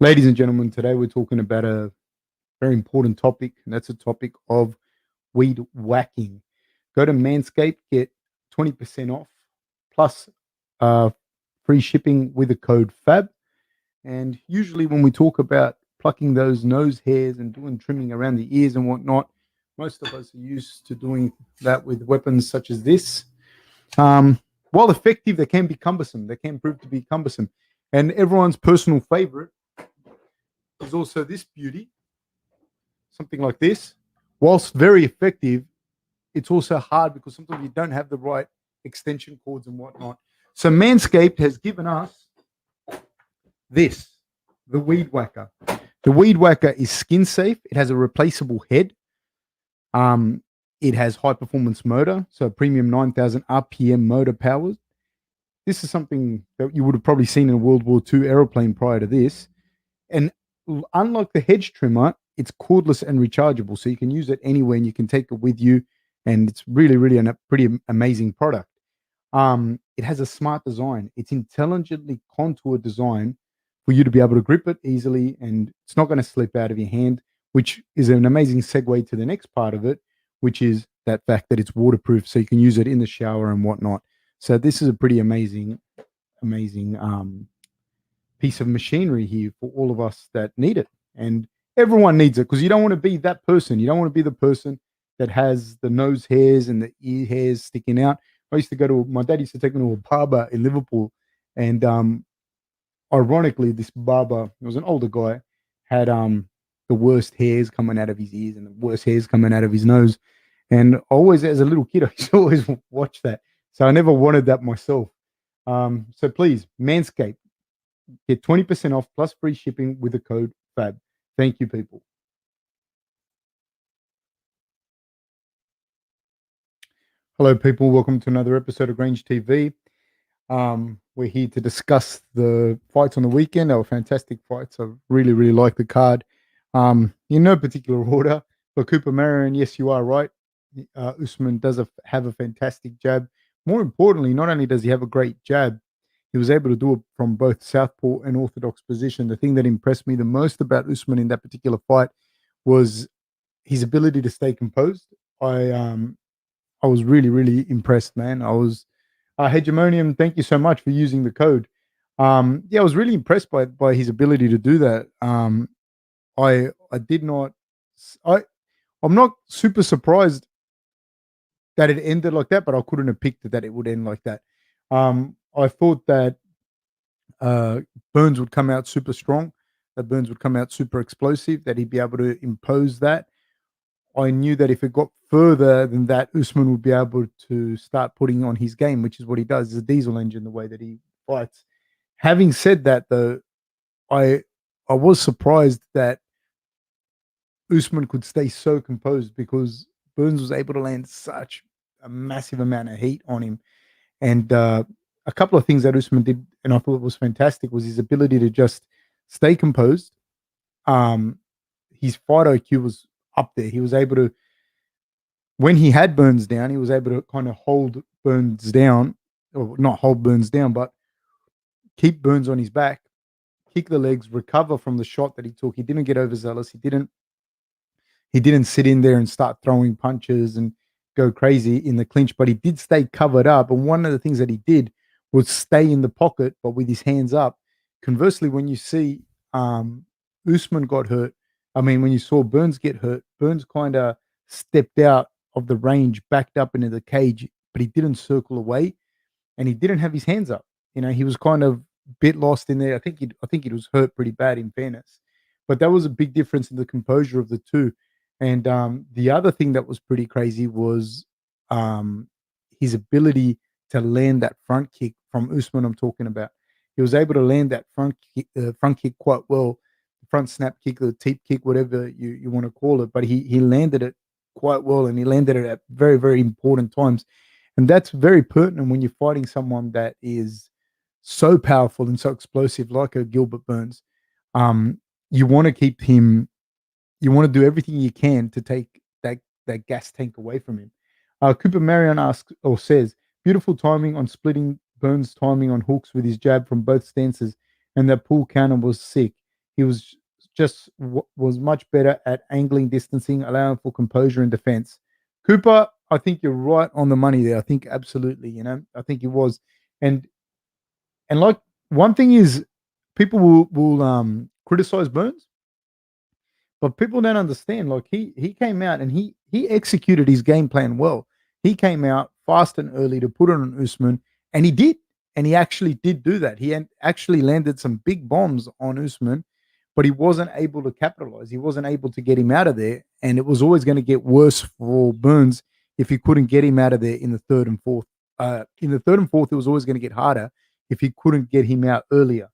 Ladies and gentlemen, today we're talking about a very important topic, and that's a topic of weed whacking. Go to Manscaped, get 20% off plus uh, free shipping with the code FAB. And usually, when we talk about plucking those nose hairs and doing trimming around the ears and whatnot, most of us are used to doing that with weapons such as this. Um, while effective, they can be cumbersome. They can prove to be cumbersome. And everyone's personal favorite is also this beauty, something like this. Whilst very effective, it's also hard because sometimes you don't have the right extension cords and whatnot. So Manscaped has given us this, the Weed Whacker. The Weed Whacker is skin safe. It has a replaceable head. Um, it has high performance motor, so premium 9,000 RPM motor powers. This is something that you would have probably seen in a World War II aeroplane prior to this. And unlike the hedge trimmer, it's cordless and rechargeable, so you can use it anywhere and you can take it with you. And it's really, really a pretty amazing product. It has a smart design. It's intelligently contoured design for you to be able to grip it easily, and it's not going to slip out of your hand, which is an amazing segue to the next part of it, which is that fact that it's waterproof, so you can use it in the shower and whatnot. So this is a pretty amazing piece of machinery here for all of us that need it. And everyone needs it because you don't want to be that person. You don't want to be the person that has the nose hairs and the ear hairs sticking out. My dad used to take me to a barber in Liverpool. And ironically, this barber, it was an older guy, had the worst hairs coming out of his ears and the worst hairs coming out of his nose. And always, as a little kid, I used to always watch that. So I never wanted that myself. So please, Manscaped, get 20% off plus free shipping with the code FAB. Thank you, people. Hello, people. Welcome to another episode of Grange TV. We're here to discuss the fights on the weekend. They were fantastic fights. I really, really like the card. In no particular order, but Cooper Marion, yes, you are right. Usman does have a fantastic jab. More importantly, not only does he have a great jab, he was able to do it from both southpaw and orthodox position. The thing that impressed me the most about Usman in that particular fight was his ability to stay composed. I was really, really impressed, man. I was Hegemonium, thank you so much for using the code. Yeah, I was really impressed by his ability to do that. I did not I'm not super surprised that it ended like that, but I couldn't have picked it that it would end like that. I thought that Burns would come out super strong, that Burns would come out super explosive, that he'd be able to impose that. I knew that if it got further than that, Usman would be able to start putting on his game, which is what he does. He's a diesel engine the way that he fights. Having said that, though, I I was surprised that Usman could stay so composed because Burns was able to land such a massive amount of heat on him. And a couple of things that Usman did, and I thought was fantastic, was his ability to just stay composed. Um, his fight IQ was up there. He was able to, when he had Burns down, he was able to kind of hold Burns down, or not hold Burns down, but keep Burns on his back, kick the legs, recover from the shot that he took. He didn't get overzealous. He didn't sit in there and start throwing punches and go crazy in the clinch, but he did stay covered up. And one of the things that he did was stay in the pocket, but with his hands up. Conversely, when you see Usman got hurt, I mean, when you saw Burns get hurt, Burns kind of stepped out of the range, backed up into the cage, but he didn't circle away and he didn't have his hands up. He was kind of bit lost in there. I think he was hurt pretty bad in fairness. But that was a big difference in the composure of the two. And the other thing that was pretty crazy was um, his ability to land that front kick from Usman. I'm talking about. He was able to land that front kick quite well, the front snap kick, the teep kick, whatever you want to call it. But he landed it quite well, and he landed it at very, very important times. And that's very pertinent when you're fighting someone that is so powerful and so explosive, like a Gilbert Burns. You want to keep him, you want to do everything you can to take that gas tank away from him. Cooper Marion asks or says, beautiful timing on splitting Burns' timing on hooks with his jab from both stances, and that pull counter was sick. He was much better at angling, distancing, allowing for composure and defense. Cooper, I think you're right on the money there. I think absolutely, I think he was. And like one thing is people will criticize Burns, but people don't understand. Like he came out and he executed his game plan well. He came out fast and early to put it on Usman, and he did. And he actually did do that. He actually landed some big bombs on Usman, but he wasn't able to capitalize. He wasn't able to get him out of there, and it was always going to get worse for Burns if he couldn't get him out of there in the third and fourth. In the third and fourth, it was always going to get harder if he couldn't get him out earlier.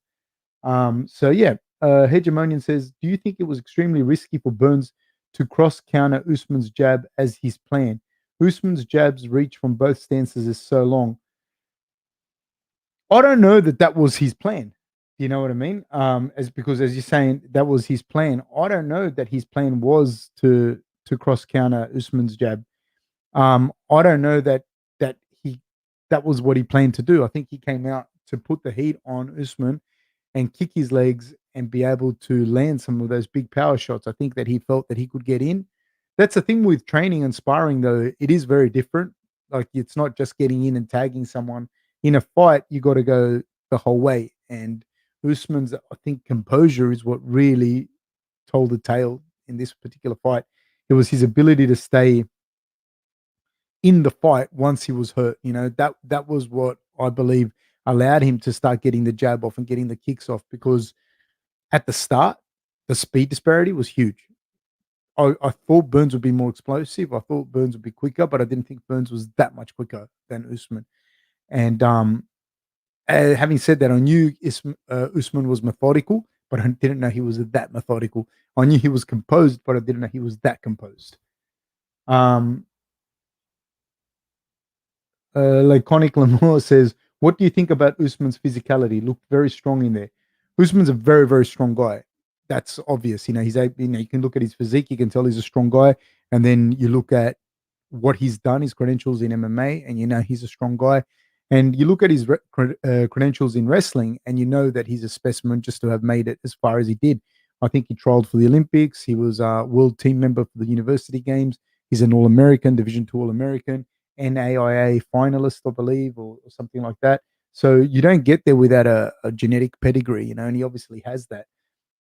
So yeah, Hegemonian says, do you think it was extremely risky for Burns to cross counter Usman's jab as his plan? Usman's jab's reach from both stances is so long. I don't know that was his plan. You know what I mean? Because as you're saying, that was his plan. I don't know that his plan was to cross counter Usman's jab. I don't know that he that was what he planned to do. I think he came out to put the heat on Usman and kick his legs and be able to land some of those big power shots. I think that he felt that he could get in. That's the thing with training and sparring, though. It is very different. Like it's not just getting in and tagging someone. In a fight, you got to go the whole way. And Usman's, I think, composure is what really told the tale in this particular fight. It was his ability to stay in the fight once he was hurt. That was what I believe allowed him to start getting the jab off and getting the kicks off, because at the start, the speed disparity was huge. I thought Burns would be more explosive. I thought Burns would be quicker, but I didn't think Burns was that much quicker than Usman. And having said that, I knew Usman was methodical, but I didn't know he was that methodical. I knew he was composed, but I didn't know he was that composed. Laconic Lamore says, what do you think about Usman's physicality? Looked very strong in there. Usman's a very, very strong guy. That's obvious. You can look at his physique, you can tell he's a strong guy. And then you look at what he's done, his credentials in MMA, and he's a strong guy. And you look at his credentials in wrestling, and you know that he's a specimen just to have made it as far as he did. I think he trialed for the Olympics. He was a world team member for the University Games. He's an All-American, Division II All-American, NAIA finalist, I believe, or something like that. So you don't get there without a genetic pedigree, and he obviously has that.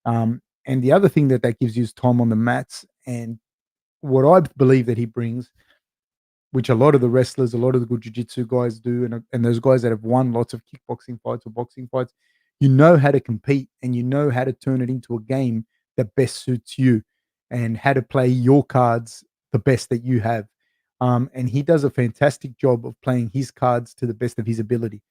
And the other thing that gives you is time on the mats. And what I believe that he brings, which a lot of the wrestlers, a lot of the good jiu-jitsu guys do, and those guys that have won lots of kickboxing fights or boxing fights, you know how to compete and you know how to turn it into a game that best suits you and how to play your cards the best that you have. And he does a fantastic job of playing his cards to the best of his ability.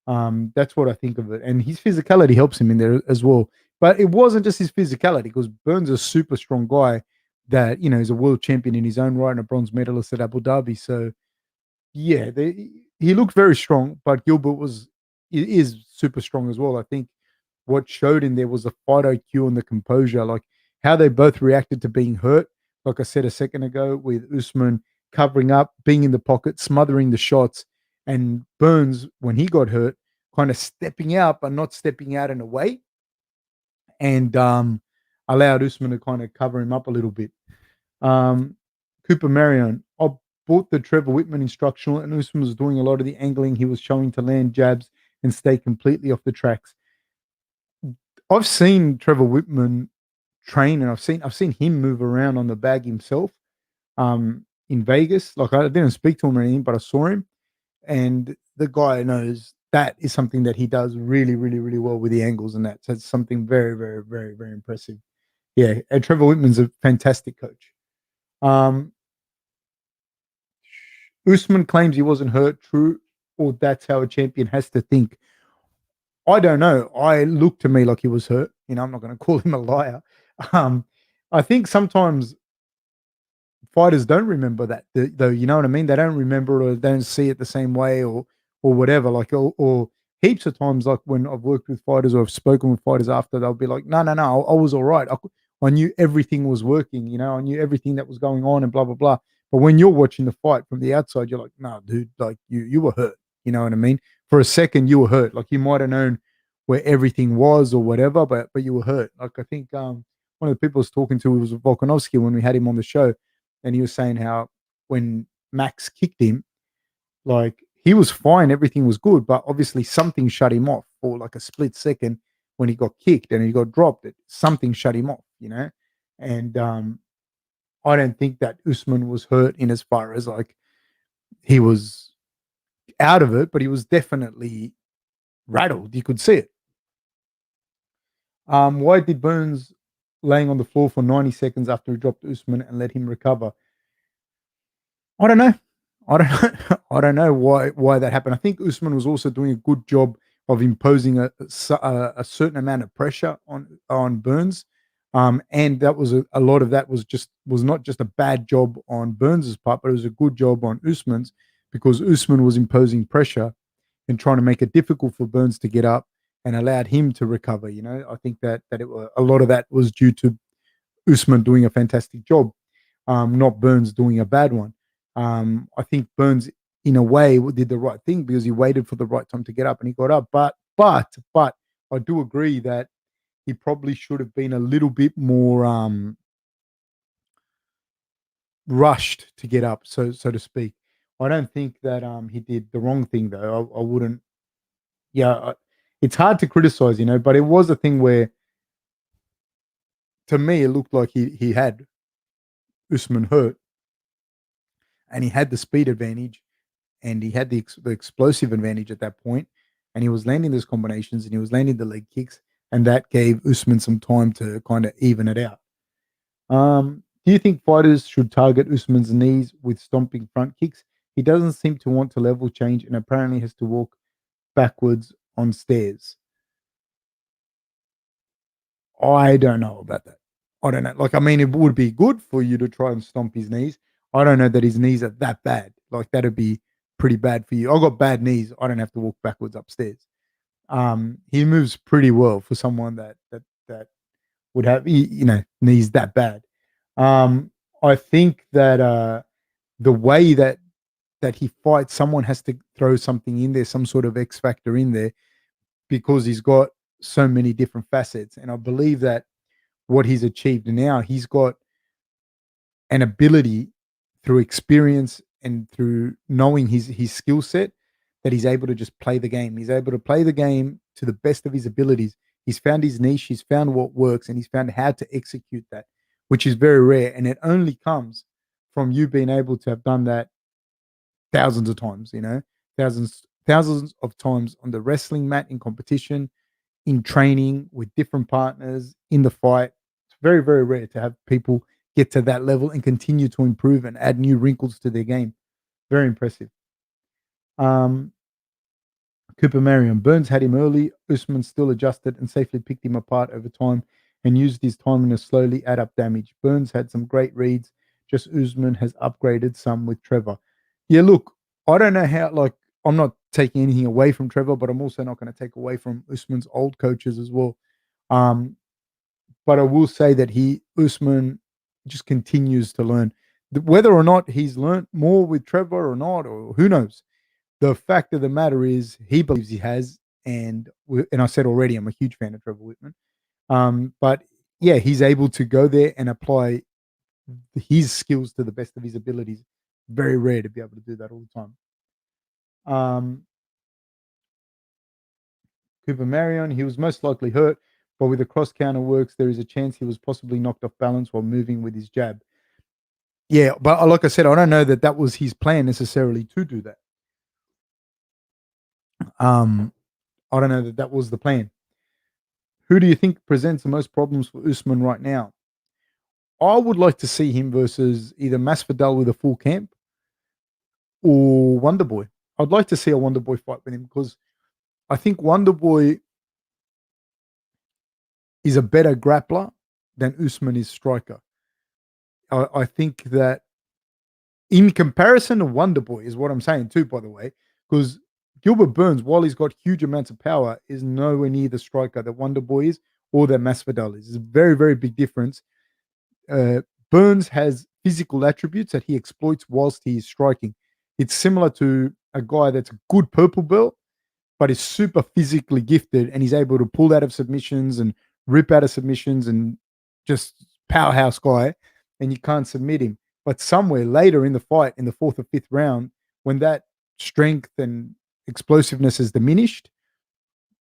That's what I think of it. And his physicality helps him in there as well. But it wasn't just his physicality, because Burns is a super strong guy that, is a world champion in his own right and a bronze medalist at Abu Dhabi. So, yeah, he looked very strong, but Gilbert is super strong as well. I think what showed in there was the fight IQ and the composure, like how they both reacted to being hurt. Like I said a second ago, with Usman covering up, being in the pocket, smothering the shots, and Burns, when he got hurt, kind of stepping out, but not stepping out in a way, and allowed Usman to kind of cover him up a little bit. Cooper Marion, I bought the Trevor Whitman instructional, and Usman was doing a lot of the angling. He was showing to land jabs and stay completely off the tracks. I've seen Trevor Whitman train, and I've seen him move around on the bag himself in Vegas. Like, I didn't speak to him or anything, but I saw him, and the guy knows that is something that he does really, really, really well with the angles and that. So it's something very, very, very, very impressive. Yeah, and Trevor Whitman's a fantastic coach. Usman claims he wasn't hurt. True, or that's how a champion has to think. I don't know. I looked to me like he was hurt. I'm not going to call him a liar. I think sometimes fighters don't remember that, though. You know what I mean? They don't remember it, or they don't see it the same way, or whatever. Like, or heaps of times, like when I've worked with fighters or I've spoken with fighters after, they'll be like, no, I was all right. I knew everything was working. I knew everything that was going on and blah, blah, blah. But when you're watching the fight from the outside, you're like, no, dude, like you were hurt. You know what I mean? For a second, you were hurt. Like, you might have known where everything was or whatever, but you were hurt. Like I think one of the people I was talking to was Volkanovski when we had him on the show, and he was saying how when Max kicked him, like he was fine, everything was good, but obviously something shut him off for like a split second when he got kicked and he got dropped. Something shut him off. And I don't think that Usman was hurt in as far as like he was out of it, but he was definitely rattled. You could see it. Why did Burns laying on the floor for 90 seconds after he dropped Usman and let him recover? I don't know. I don't know. I don't know why that happened. I think Usman was also doing a good job of imposing a certain amount of pressure on Burns, and that was a lot of that was not just a bad job on Burns's part, but it was a good job on Usman's because Usman was imposing pressure and trying to make it difficult for Burns to get up and allowed him to recover. I think that a lot of that was due to Usman doing a fantastic job, not Burns doing a bad one. I think Burns, in a way, did the right thing because he waited for the right time to get up and he got up. But I do agree that he probably should have been a little bit more rushed to get up, so to speak. I don't think that he did the wrong thing though. I wouldn't. Yeah, it's hard to criticize, but it was a thing where, to me, it looked like he had Usman hurt, and he had the speed advantage, and he had the explosive advantage at that point, and he was landing those combinations, and he was landing the leg kicks, and that gave Usman some time to kind of even it out. Do you think fighters should target Usman's knees with stomping front kicks? He doesn't seem to want to level change, and apparently has to walk backwards on stairs. I don't know about that. I don't know. Like, I mean, it would be good for you to try and stomp his knees. I don't know that his knees are that bad. Like, that'd be pretty bad for you. I got bad knees. I don't have to walk backwards upstairs. He moves pretty well for someone that would have knees that bad. I think that the way that he fights, someone has to throw something in there, some sort of X factor in there, because he's got so many different facets. And I believe that what he's achieved now, he's got an ability through experience and through knowing his skill set that he's able to just play the game. He's able to play the game to the best of his abilities. He's found his niche, he's found what works, and he's found how to execute that, which is very rare. And it only comes from you being able to have done that thousands of times, thousands of times on the wrestling mat in competition, in training with different partners in the fight. It's very, very rare to have people get to that level and continue to improve and add new wrinkles to their game. Very impressive. Um, Cooper Marion. Burns had him early. Usman still adjusted and safely picked him apart over time and used his timing to slowly add up damage. Burns had some great reads. Just Usman has upgraded some with Trevor. Yeah, look, I don't know how, like, I'm not taking anything away from Trevor, but I'm also not going to take away from Usman's old coaches as well. Um, but I will say that Usman just continues to learn. Whether or not he's learned more with Trevor or not, or who knows, the fact of the matter is he believes he has, and I said already I'm a huge fan of Trevor Whitman. But yeah, he's able to go there and apply his skills to the best of his abilities. Very rare to be able to do that all the time. Cooper Marion, he was most likely hurt, but with the cross counter works, there is a chance he was possibly knocked off balance while moving with his jab. Yeah, but like I said, I don't know that was his plan necessarily to do that. I don't know that was the plan. Who do you think presents the most problems for Usman right now? I would like to see him versus either Masvidal with a full camp or Wonderboy. I'd like to see a Wonderboy fight with him because I think Wonderboy is a better grappler than Usman is striker. I think that in comparison to Wonderboy is what I'm saying too, by the way, because Gilbert Burns, while he's got huge amounts of power, is nowhere near the striker that Wonderboy is or that Masvidal is. It's a very, very big difference. Burns has physical attributes that he exploits whilst he is striking. It's similar to a guy that's a good purple belt but is super physically gifted, and he's able to pull out of submissions and rip out of submissions and just powerhouse guy, and you can't submit him. But somewhere later in the fight, in the fourth or fifth round, when that strength and explosiveness is diminished,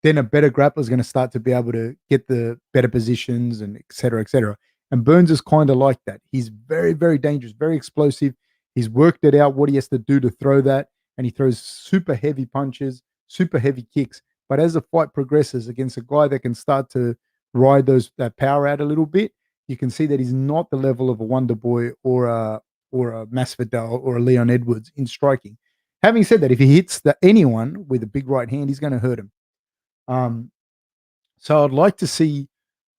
then a better grappler is going to start to be able to get the better positions and et cetera, et cetera. And Burns is kind of like that. He's very, very dangerous, very explosive. He's worked it out what he has to do to throw that, and he throws super heavy punches, super heavy kicks. But as the fight progresses against a guy that can start to ride that power out a little bit, you can see that he's not the level of a Wonderboy or a Masvidal or a Leon Edwards in striking. Having said that, if he hits anyone with a big right hand, he's going to hurt him. So I'd like to see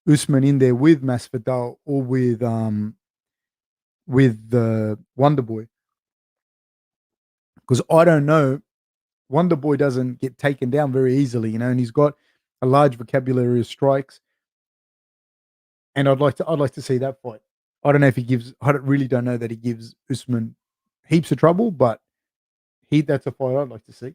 Usman in there with Masvidal or with the Wonderboy, because I don't know, Wonderboy doesn't get taken down very easily, and he's got a large vocabulary of strikes, and I'd like to see that fight. I don't know if he gives. Really don't know that he gives Usman heaps of trouble, but that's a fight I'd like to see.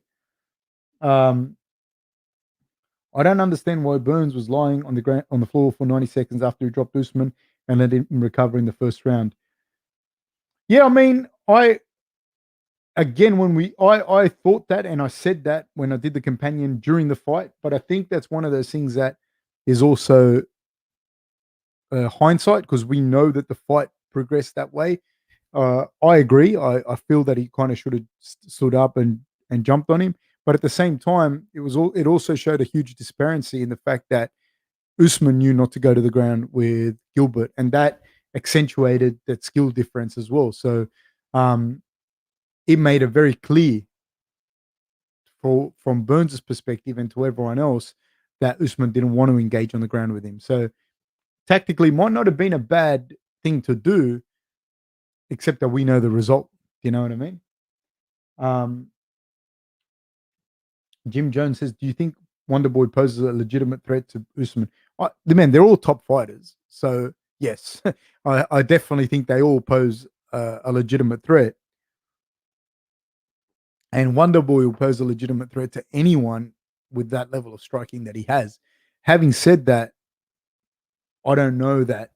I don't understand why Burns was lying on the floor for 90 seconds after he dropped Usman and let him recover in the first round. Yeah, I mean, I thought that, and I said that when I did the companion during the fight, but I think that's one of those things that is also hindsight, because we know that the fight progressed that way. I agree. I feel that he kind of should have stood up and jumped on him, but at the same time, it also showed a huge disparity in the fact that Usman knew not to go to the ground with Gilbert, and that accentuated that skill difference as well. So it made it very clear from Burns' perspective and to everyone else that Usman didn't want to engage on the ground with him. So tactically, might not have been a bad thing to do, except that we know the result. You know what I mean? Jim Jones says, "Do you think Wonderboy poses a legitimate threat to Usman?" They're all top fighters, so yes, I definitely think they all pose a legitimate threat, and Wonderboy will pose a legitimate threat to anyone with that level of striking that he has. Having said that, I don't know that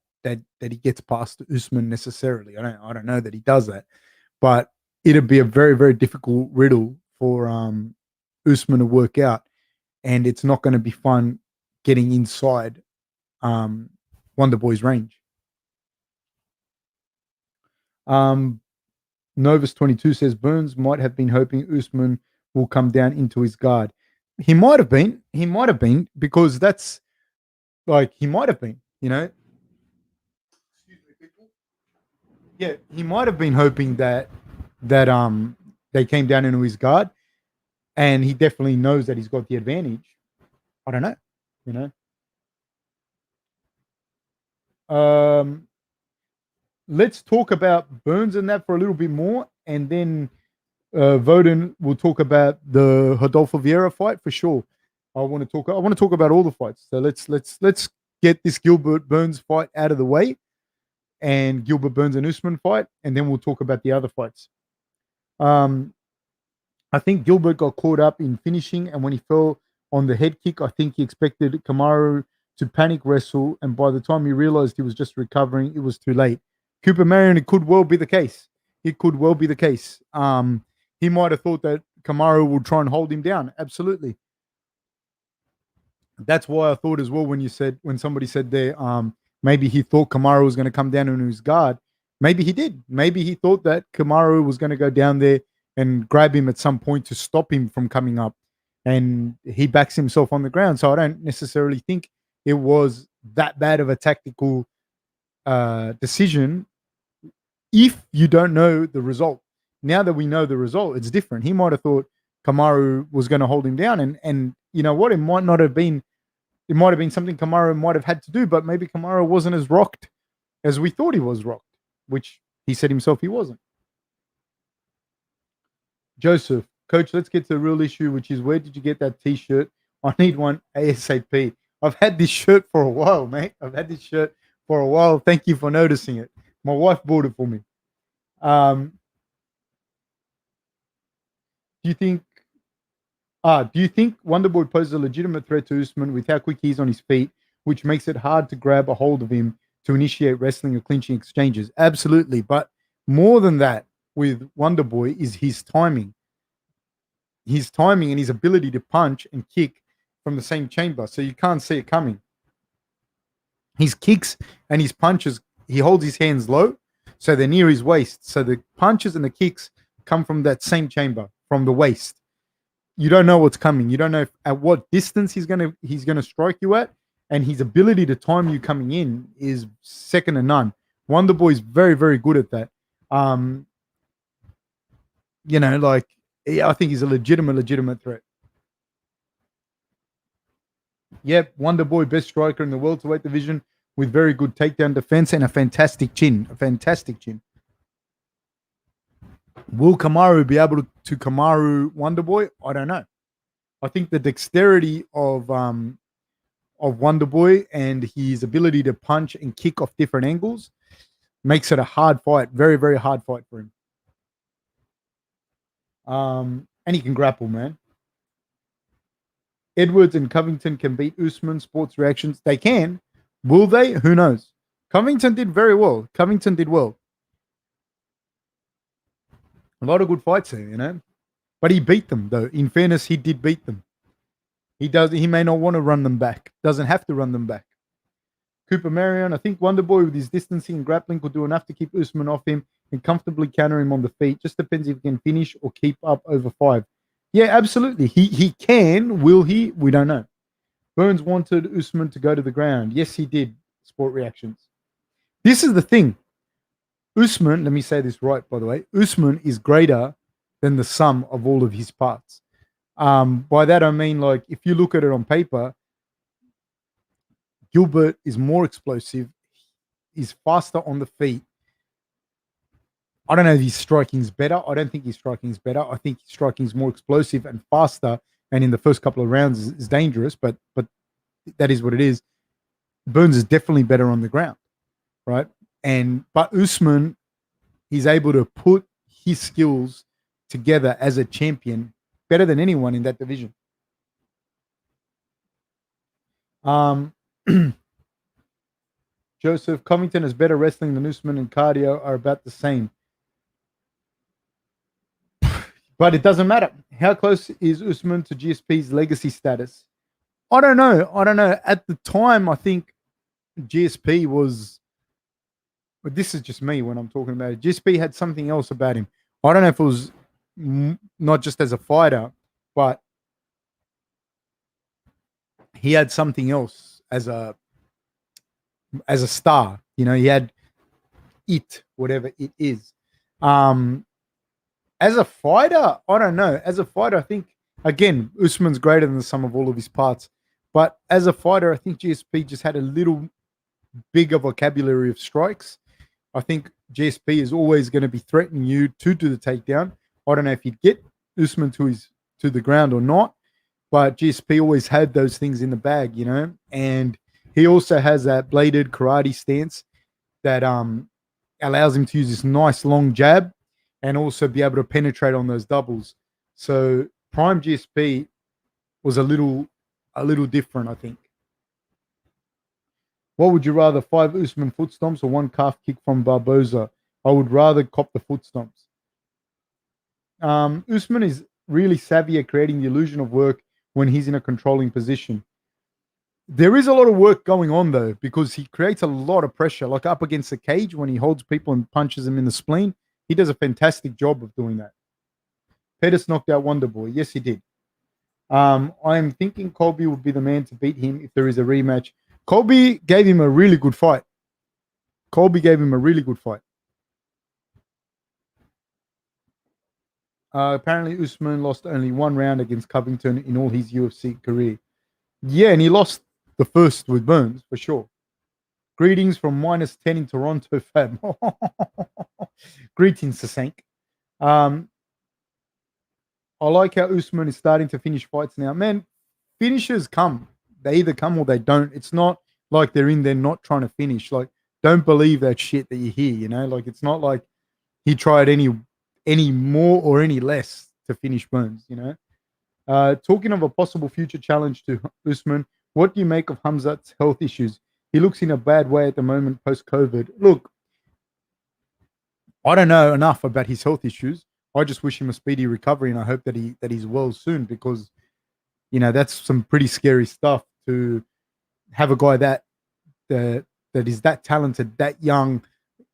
he gets past Usman necessarily. I don't know that he does that, but it'd be a very, very difficult riddle for Usman to work out, and it's not going to be fun getting inside Wonderboy's range. Novus 22 says Burns might have been hoping Usman will come down into his guard. He might have been. Because that's like, he might have been, Excuse me, people. Yeah, he might have been hoping that they came down into his guard, and he definitely knows that he's got the advantage. I don't know, you know. Let's talk about Burns and that for a little bit more, and then Voden will talk about the Rodolfo Vieira fight for sure. I want to talk about all the fights. So let's get this Gilbert Burns fight out of the way, and Gilbert Burns and Usman fight, and then we'll talk about the other fights. I think Gilbert got caught up in finishing, and when he fell on the head kick, I think he expected Camaro to panic wrestle, and by the time he realized he was just recovering, it was too late. Cooper Marion, it could well be the case. It could well be the case. He might have thought that Camaro would try and hold him down. Absolutely. That's why I thought as well when somebody said there, maybe he thought Camaro was going to come down into his guard. Maybe he did. Maybe he thought that Camaro was going to go down there and grab him at some point to stop him from coming up, and he backs himself on the ground. So I don't necessarily think it was that bad of a tactical decision if you don't know the result. Now that we know the result, it's different. He might have thought Camaro was going to hold him down, and you know what? It might have been something Camaro might have had to do, but maybe Camaro wasn't as rocked as we thought he was rocked, which he said himself he wasn't. Joseph, Coach, let's get to the real issue, which is, where did you get that T-shirt? I need one ASAP. I've had this shirt for a while, mate. Thank you for noticing it. My wife bought it for me. Do you think Do you think Wonderboy poses a legitimate threat to Usman with how quick he is on his feet, which makes it hard to grab a hold of him to initiate wrestling or clinching exchanges? Absolutely. But more than that, with Wonderboy is his timing and his ability to punch and kick from the same chamber. So you can't see it coming. His kicks and his punches, he holds his hands low, so they're near his waist. So the punches and the kicks come from that same chamber, from the waist. You don't know what's coming. You don't know at what distance he's gonna strike you at, and his ability to time you coming in is second to none. Wonderboy is very, very good at that. Um, like, yeah, I think he's a legitimate threat. Yep, Wonderboy, best striker in the welterweight division with very good takedown defense and a fantastic chin. A fantastic chin. Will Camaro be able to Camaro Wonderboy? I don't know. I think the dexterity of Wonderboy and his ability to punch and kick off different angles makes it a hard fight. Very, very hard fight for him. And he can grapple, man. Edwards and Covington can beat Usman. Sports reactions. They can. Will they? Who knows? Covington did very well. Covington did well. A lot of good fights there. But he beat them, though. In fairness, he did beat them. He may not want to run them back. Doesn't have to run them back. Cooper Marion, I think Wonderboy with his distancing and grappling could do enough to keep Usman off him and comfortably counter him on the feet. Just depends if he can finish or keep up over 5. Yeah, absolutely. He can. Will he? We don't know. Burns wanted Usman to go to the ground. Yes, he did. Sport reactions. This is the thing. Usman, let me say this right, by the way. Usman is greater than the sum of all of his parts. By that, I mean, like, if you look at it on paper, Gilbert is more explosive. He's faster on the feet. I don't know if his striking is better. I don't think his striking is better. I think his striking is more explosive and faster, and in the first couple of rounds is dangerous, but that is what it is. Burns is definitely better on the ground, right? But Usman, he's able to put his skills together as a champion better than anyone in that division. Joseph, Covington is better wrestling than Usman, and cardio are about the same. But it doesn't matter. How close is Usman to GSP's legacy status? I don't know. At the time, I think GSP was, but this is just me when I'm talking about it. GSP had something else about him. I don't know if it was not just as a fighter, but he had something else as a star. He had it, whatever it is. As a fighter, I don't know. As a fighter, I think, again, Usman's greater than the sum of all of his parts. But as a fighter, I think GSP just had a little bigger vocabulary of strikes. I think GSP is always going to be threatening you to do the takedown. I don't know if he'd get Usman to the ground or not, but GSP always had those things in the bag, and he also has that bladed karate stance that allows him to use this nice long jab and also be able to penetrate on those doubles. So prime GSP was a little different, I think. What would you rather, 5 Usman foot stomps or 1 calf kick from Barboza? I would rather cop the foot stomps. Usman is really savvy at creating the illusion of work when he's in a controlling position. There is a lot of work going on, though, because he creates a lot of pressure, like up against the cage when he holds people and punches them in the spleen. He does a fantastic job of doing that. Pettis knocked out Wonderboy. Yes, he did. I'm thinking Colby would be the man to beat him if there is a rematch. Colby gave him a really good fight. Apparently, Usman lost only 1 round against Covington in all his UFC career. Yeah, and he lost the first with Burns, for sure. Greetings from -10 in Toronto, fam. Greetings, Sasank. I like how Usman is starting to finish fights now. Man, finishers come. They either come or they don't. It's not like they're in there not trying to finish. Like, don't believe that shit that you hear, Like, it's not like he tried any more or any less to finish Burns, Talking of a possible future challenge to Usman, what do you make of Hamzat's health issues? He looks in a bad way at the moment post-COVID. Look, I don't know enough about his health issues. I just wish him a speedy recovery, and I hope that he's well soon, because that's some pretty scary stuff to have a guy that that is that talented, that young,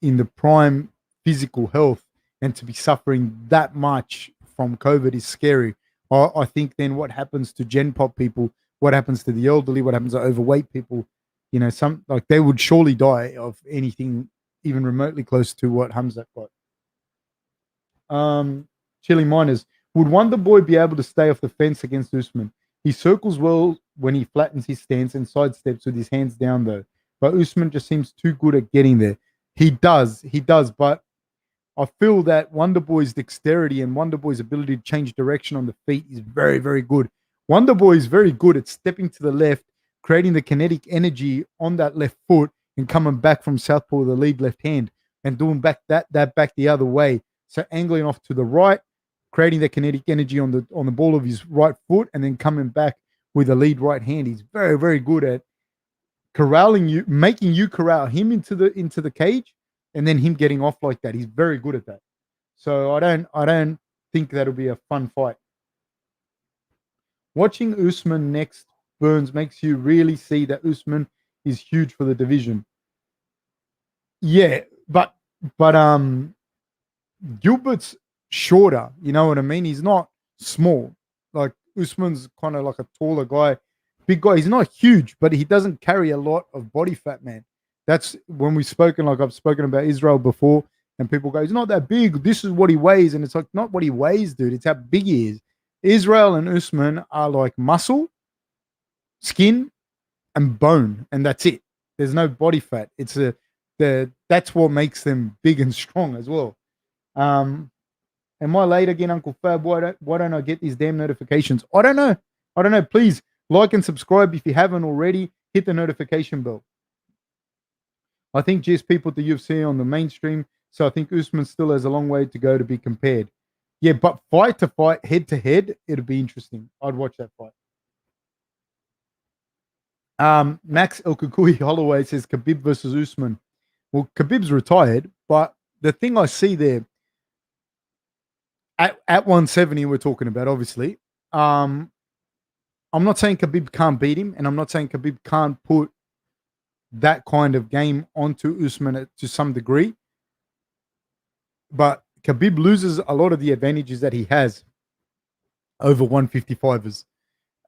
in the prime physical health, and to be suffering that much from COVID is scary. I think then what happens to Gen Pop people, what happens to the elderly, what happens to overweight people, some like they would surely die of anything even remotely close to what Hamzat got. Chili Miners, would Wonderboy be able to stay off the fence against Usman? He circles well when he flattens his stance and sidesteps with his hands down, though. But Usman just seems too good at getting there. He does, but I feel that Wonderboy's dexterity and Wonderboy's ability to change direction on the feet is very, very good. Wonderboy is very good at stepping to the left, creating the kinetic energy on that left foot, and coming back from southpaw with the lead left hand and doing back that back the other way. So angling off to the right, creating the kinetic energy on the ball of his right foot, and then coming back with a lead right hand. He's very, very good at corralling you, making you corral him into the cage, and then him getting off like that. He's very good at that. So I don't think that'll be a fun fight. Watching Usman next, Burns, makes you really see that Usman is huge for the division. Yeah, but Gilbert's shorter, you know what I mean? He's not small. Like Usman's kind of like a taller guy, big guy. He's not huge, but he doesn't carry a lot of body fat, man. That's when we've spoken, like I've spoken about Israel before, and people go, he's not that big. This is what he weighs. And it's like, not what he weighs, dude. It's how big he is. Israel and Usman are like muscle, skin, and bone, and that's it. There's no body fat. That's what makes them big and strong as well. Am I late again, Uncle Fab? Why don't I get these damn notifications? I don't know. Please like and subscribe if you haven't already. Hit the notification bell. I think GSP put the UFC on the mainstream, so I think Usman still has a long way to go to be compared. Yeah, but fight to fight, head to head, it'd be interesting. I'd watch that fight. Max El Kukui Holloway says Khabib versus Usman. Well, Khabib's retired, but the thing I see there at 170, we're talking about, obviously. I'm not saying Khabib can't beat him, and I'm not saying Khabib can't put that kind of game onto Usman to some degree. But Khabib loses a lot of the advantages that he has over 155ers.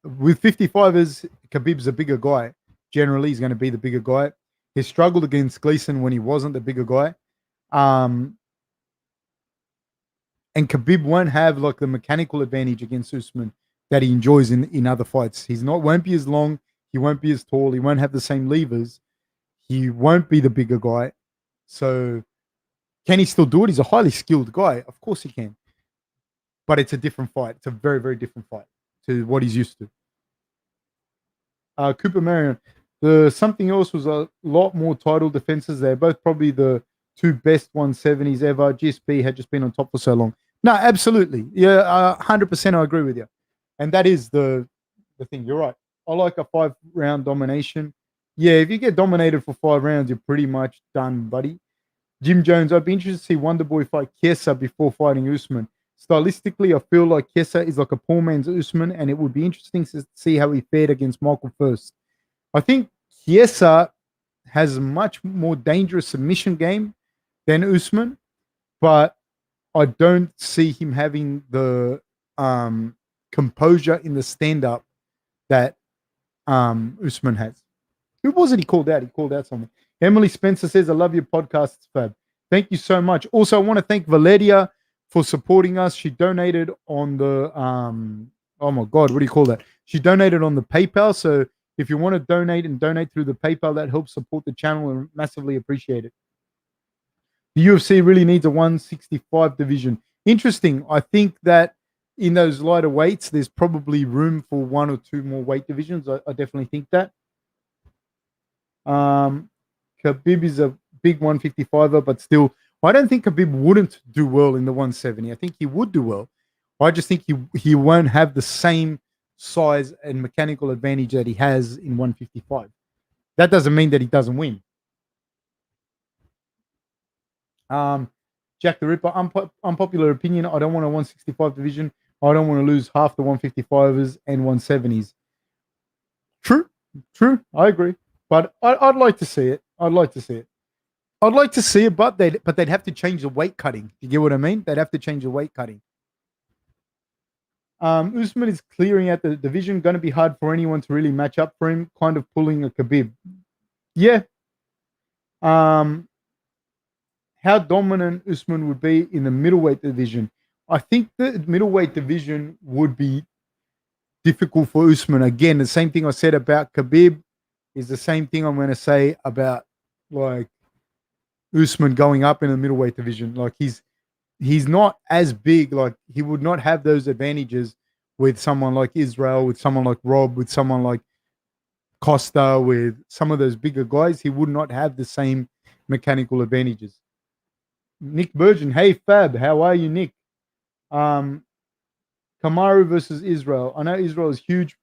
With 55ers, Khabib's a bigger guy. Generally, he's going to be the bigger guy. He struggled against Gleason when he wasn't the bigger guy. And Khabib won't have like the mechanical advantage against Usman that he enjoys in other fights. Won't be as long. He won't be as tall. He won't have the same levers. He won't be the bigger guy. So can he still do it? He's a highly skilled guy. Of course he can. But it's a different fight. It's a very, very different fight to what he's used to. Cooper Marion. The something else was a lot more title defenses. They're both probably the two best 170s ever. GSP had just been on top for so long. No, absolutely. Yeah, 100% I agree with you. And that is the thing. You're right. I like a 5-round domination. Yeah, if you get dominated for 5 rounds, you're pretty much done, buddy. Jim Jones, I'd be interested to see Wonderboy fight Chiesa before fighting Usman. Stylistically, I feel like Chiesa is like a poor man's Usman, and it would be interesting to see how he fared against Michael first. I think Chiesa has a much more dangerous submission game than Usman, but I don't see him having the composure in the stand-up that Usman has. Who was it he called out? He called out someone. Emily Spencer says, I love your podcasts, Fab. Thank you so much. Also, I want to thank Valeria for supporting us. She donated on the, oh my God, what do you call that? She donated on the PayPal. So if you want to donate through the PayPal, that helps support the channel and massively appreciate it. The UFC really needs a 165 division. Interesting. I think that in those lighter weights, there's probably room for 1 or 2 more weight divisions. I definitely think that. Khabib is a big 155er, but still, I don't think Khabib wouldn't do well in the 170. I think he would do well. I just think he won't have the same size and mechanical advantage that he has in 155. That doesn't mean that he doesn't win. Jack the Ripper, unpopular opinion. I don't want a 165 division. I don't want to lose half the 155ers and 170s. True, true. I agree, but I'd like to see it. I'd like to see it. I'd like to see it, but they'd have to change the weight cutting. You get what I mean? They'd have to change the weight cutting. Usman is clearing out the division. Going to be hard for anyone to really match up for him. Kind of pulling a Khabib. Yeah. How dominant Usman would be in the middleweight division. I think the middleweight division would be difficult for Usman. Again, the same thing I said about Khabib is the same thing I'm going to say about like Usman going up in the middleweight division. Like he's not as big. Like he would not have those advantages with someone like Israel, with someone like Rob, with someone like Costa, with some of those bigger guys. He would not have the same mechanical advantages. Nick Burgeon, hey Fab, how are you, Nick? Camaro versus Israel. I know Israel is huge,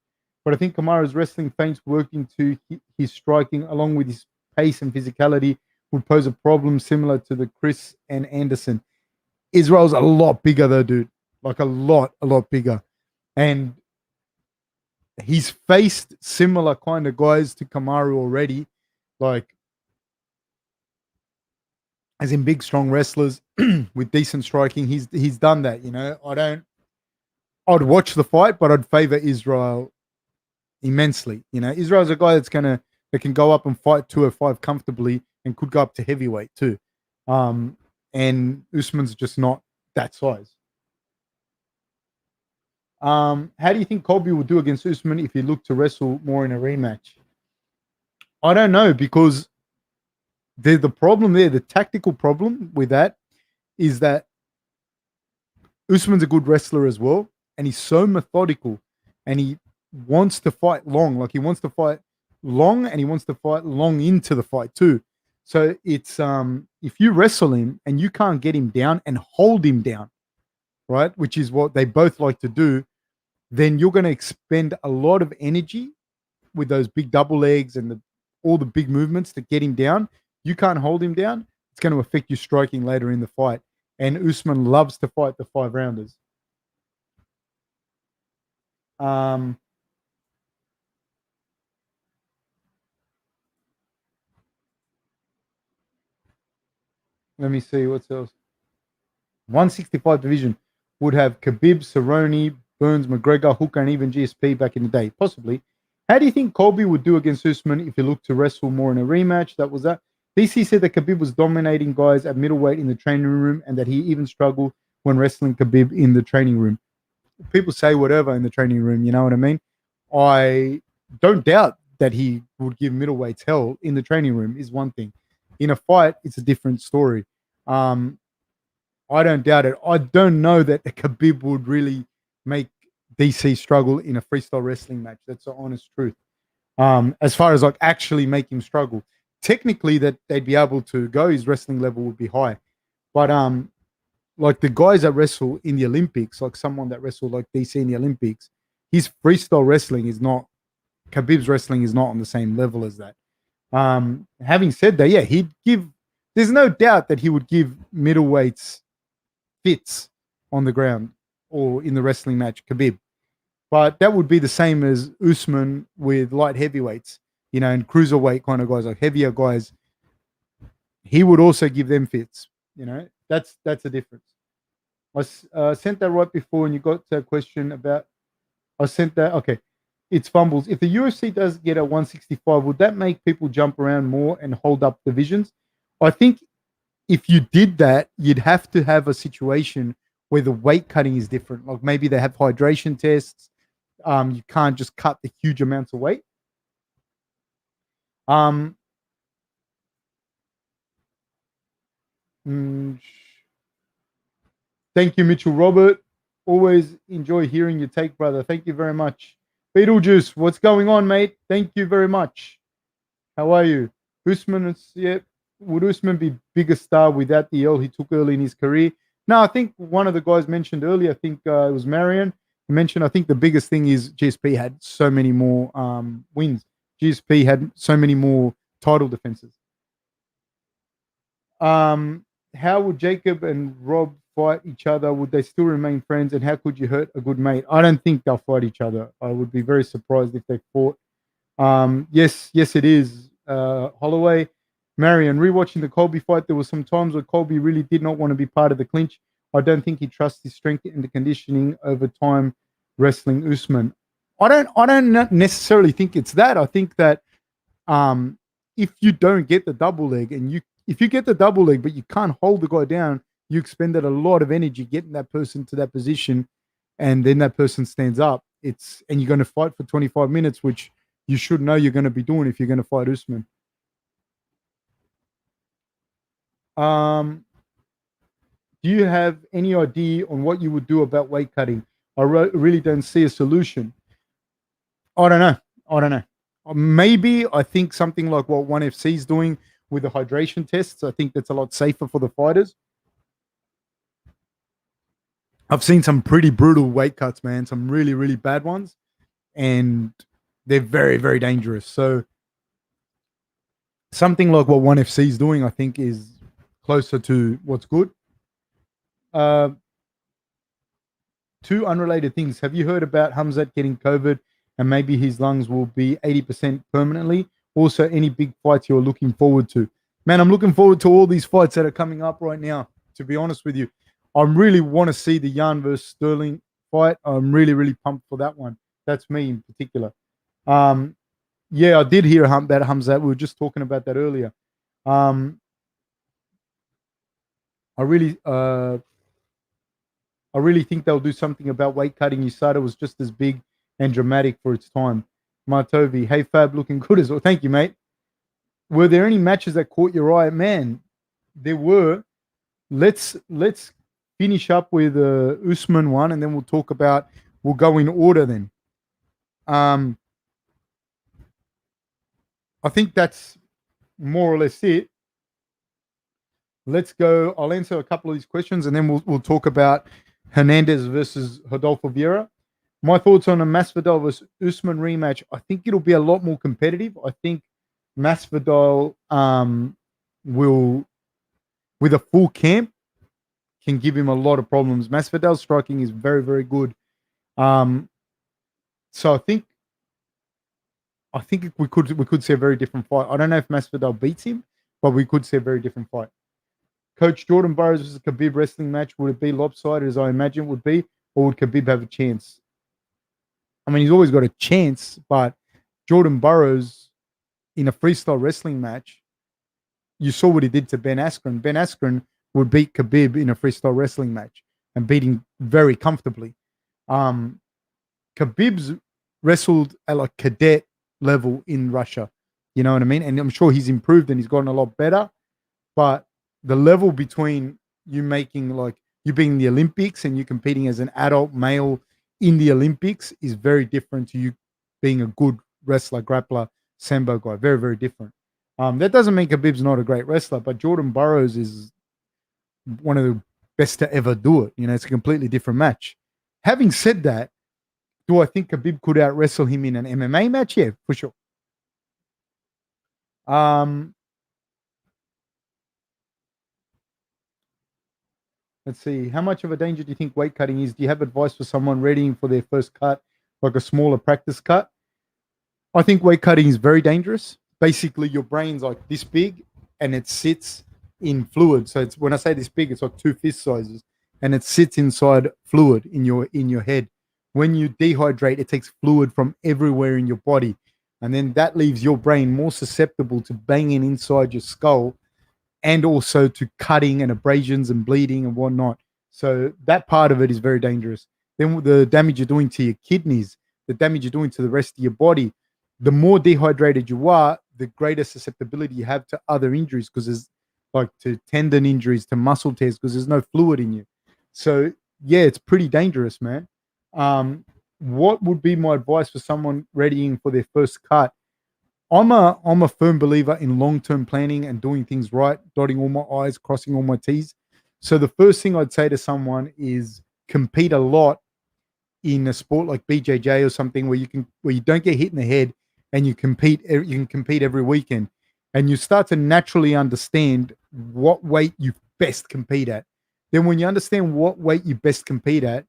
but I think Kamaro's wrestling feints working to his striking, along with his pace and physicality, would pose a problem similar to the Chris and Anderson. Israel's a lot bigger though, dude. Like a lot bigger. And he's faced similar kind of guys to Camaro already. Like as in big, strong wrestlers with decent striking. He's done that, you know. I'd watch the fight, but I'd favor Israel immensely. You know, Israel's a guy that can go up and fight 205 comfortably and could go up to heavyweight too. And Usman's just not that size. How do you think Colby will do against Usman if he looked to wrestle more in a rematch? I don't know, because the problem there, the tactical problem with that is that Usman's a good wrestler as well, and he's so methodical, and he wants to fight long. Like he wants to fight long, and he wants to fight long into the fight too. So it's if you wrestle him and you can't get him down and hold him down, right, which is what they both like to do, then you're going to expend a lot of energy with those big double legs and all the big movements to get him down. You can't hold him down. It's going to affect you striking later in the fight. And Usman loves to fight the 5-rounders. Let me see what's else. 165 division would have Khabib, Cerrone, Burns, McGregor, Hooker, and even GSP back in the day, possibly. How do you think Colby would do against Usman if he looked to wrestle more in a rematch? That was that. DC said that Khabib was dominating guys at middleweight in the training room and that he even struggled when wrestling Khabib in the training room. People say whatever in the training room, you know what I mean? I don't doubt that he would give middleweights hell in the training room is one thing. In a fight, it's a different story. I don't doubt it. I don't know that Khabib would really make DC struggle in a freestyle wrestling match. That's the honest truth. As far as like actually make him struggle, technically that they'd be able to go, his wrestling level would be high. But like the guys that wrestle in the Olympics, like someone that wrestled like DC in the Olympics, his freestyle wrestling is not, Khabib's wrestling is not on the same level as that. Having said that, yeah, there's no doubt that he would give middleweights fits on the ground or in the wrestling match, Khabib. But that would be the same as Usman with light heavyweights, you know, and cruiserweight kind of guys, like heavier guys. He would also give them fits, you know. That's a difference. I sent that right before, and you got a question about. I sent that. Okay, it's fumbles. If the UFC does get a 165, would that make people jump around more and hold up divisions? I think if you did that, you'd have to have a situation where the weight cutting is different. Like maybe they have hydration tests. You can't just cut the huge amounts of weight. Thank you, Mitchell Robert. Always enjoy hearing your take, brother. Thank you very much. Beetlejuice, what's going on, mate? Thank you very much. How are you? Usman, would Usman be bigger star without the L he took early in his career? No, I think one of the guys mentioned earlier, I think it was Marion, mentioned, I think the biggest thing is GSP had so many more wins. GSP had so many more title defenses. How would Jacob and Rob fight each other? Would they still remain friends? And how could you hurt a good mate? I don't think they'll fight each other. I would be very surprised if they fought. Yes, it is. Holloway, Marion, rewatching the Colby fight, there was some times where Colby really did not want to be part of the clinch. I don't think he trusts his strength and the conditioning over time wrestling Usman. I don't necessarily think it's that. I think that if you don't get the double leg and if you get the double leg but you can't hold the guy down, you expended a lot of energy getting that person to that position, and then that person stands up. And you're going to fight for 25 minutes, which you should know you're going to be doing if you're going to fight Usman. Do you have any idea on what you would do about weight cutting? I really don't see a solution. I don't know. I don't know. Maybe I think something like what ONE FC is doing with the hydration tests. I think that's a lot safer for the fighters. I've seen some pretty brutal weight cuts, man. Some really, really bad ones, and they're very, very dangerous. So something like what ONE FC is doing, I think, is closer to what's good. Uh, Two unrelated things. Have you heard about Hamzat getting COVID and maybe his lungs will be 80% permanently? Also, any big fights you're looking forward to? Man, I'm looking forward to all these fights that are coming up right now, to be honest with you. I really want to see the Jan versus Sterling fight. I'm really, really pumped for that one. That's me in particular. Um, yeah, I did hear about Hamzat. We were just talking about that earlier. Um, I really, uh, I really think they'll do something about weight cutting. USADA was just as big and dramatic for its time. Martovi, hey Fab, looking good as well. Thank you, mate. Were there any matches that caught your eye? Man, there were. Let's finish up with Usman one, and then we'll talk about. We'll go in order then. Um, I think that's more or less it. Let's go. I'll answer a couple of these questions, and then we'll talk about Hernandez versus Rodolfo Vieira. My thoughts on a Masvidal versus Usman rematch. I think it'll be a lot more competitive. I think Masvidal will, with a full camp, can give him a lot of problems. Masvidal's striking is very, very good. So I think we could see a very different fight. I don't know if Masvidal beats him, but we could see a very different fight. Coach Jordan Burroughs versus Khabib wrestling match, would it be lopsided as I imagine it would be, or would Khabib have a chance? I mean, he's always got a chance, but Jordan Burroughs in a freestyle wrestling match, you saw what he did to Ben Askren. Ben Askren would beat Khabib in a freestyle wrestling match and beat him very comfortably. Khabib's wrestled at like cadet level in Russia. You know what I mean? And I'm sure he's improved and he's gotten a lot better. But the level between you making like you being in the Olympics and you competing as an adult male in the Olympics is very different to you being a good wrestler, grappler, sambo guy. Very, very different. That doesn't mean Khabib's not a great wrestler, but Jordan Burroughs is one of the best to ever do it. You know, it's a completely different match. Having said that, do I think Khabib could out wrestle him in an MMA match? Yeah, for sure. Let's see. How much of a danger do you think weight cutting is? Do you have advice for someone readying for their first cut, like a smaller practice cut? I think weight cutting is very dangerous. Basically, your brain's like this big and it sits in fluid. So it's when I say this big, it's like two fist sizes, and it sits inside fluid in your head. When you dehydrate, it takes fluid from everywhere in your body, and then that leaves your brain more susceptible to banging inside your skull and also to cutting and abrasions and bleeding and whatnot. So that part of it is very dangerous. Then the damage you're doing to your kidneys, the damage you're doing to the rest of your body, the more dehydrated you are, the greater susceptibility you have to other injuries because there's like to tendon injuries, to muscle tears because there's no fluid in you. So yeah, it's pretty dangerous, man. What would be my advice for someone readying for their first cut? I'm a firm believer in long-term planning and doing things right, dotting all my I's, crossing all my T's. So the first thing I'd say to someone is compete a lot in a sport like BJJ or something where you don't get hit in the head and you can compete every weekend, and you start to naturally understand what weight you best compete at. Then when you understand what weight you best compete at,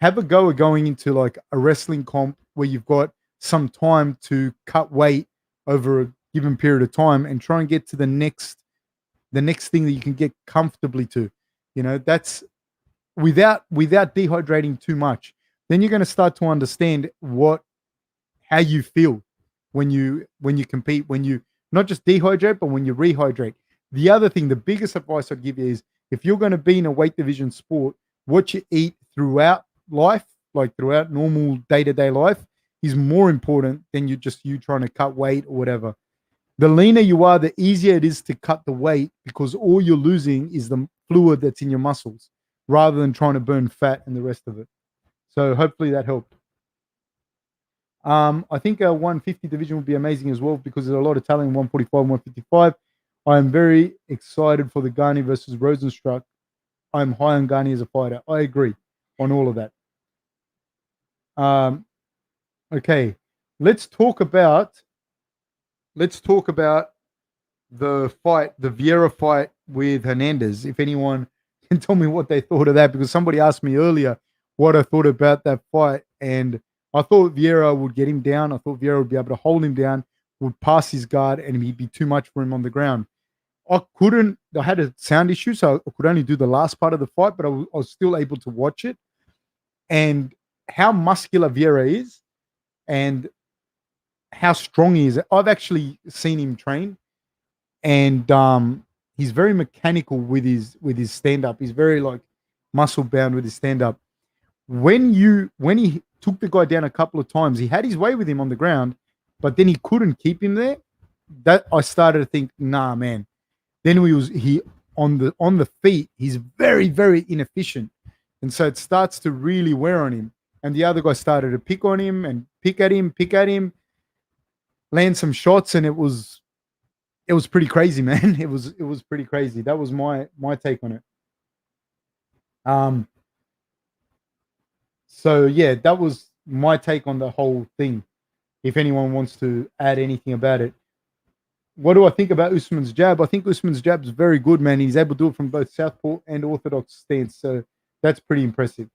have a go at going into like a wrestling comp where you've got some time to cut weight over a given period of time and try and get to the next thing that you can get comfortably to. That's without dehydrating too much. Then you're going to start to understand how you feel when you compete, when you not just dehydrate, but when you rehydrate. The other thing, the biggest advice I'd give you is, if you're going to be in a weight division sport, what you eat throughout life, like throughout normal day-to-day life, is more important than you trying to cut weight or whatever. The leaner you are, the easier it is to cut the weight, because all you're losing is the fluid that's in your muscles rather than trying to burn fat and the rest of it. So hopefully that helped. I think a 150 division would be amazing as well, because there's a lot of talent in 145 and 155. I am very excited for the Garni versus Rosenstruck. I'm high on Garni as a fighter. I agree on all of that. Okay, let's talk about the fight, the Vieira fight with Hernandez. If anyone can tell me what they thought of that, because somebody asked me earlier what I thought about that fight, and I thought Vieira would get him down. I thought Vieira would be able to hold him down, would pass his guard, and he'd be too much for him on the ground. I had a sound issue, so I could only do the last part of the fight, but I was still able to watch it. And how muscular Vieira is and how strong he is. I've actually seen him train, and he's very mechanical with his stand up. He's very like muscle bound with his stand up. When he took the guy down a couple of times, he had his way with him on the ground, but then he couldn't keep him there. That I started to think, nah, man. Then he on the feet, he's very, very inefficient, and so it starts to really wear on him. And the other guy started to pick on him and pick at him, land some shots, and it was pretty crazy, man. It was pretty crazy. That was my take on it. So yeah, that was my take on the whole thing. If anyone wants to add anything about it. What do I think about Usman's jab? I think Usman's jab is very good, man. He's able to do it from both southpaw and orthodox stance, so that's pretty impressive.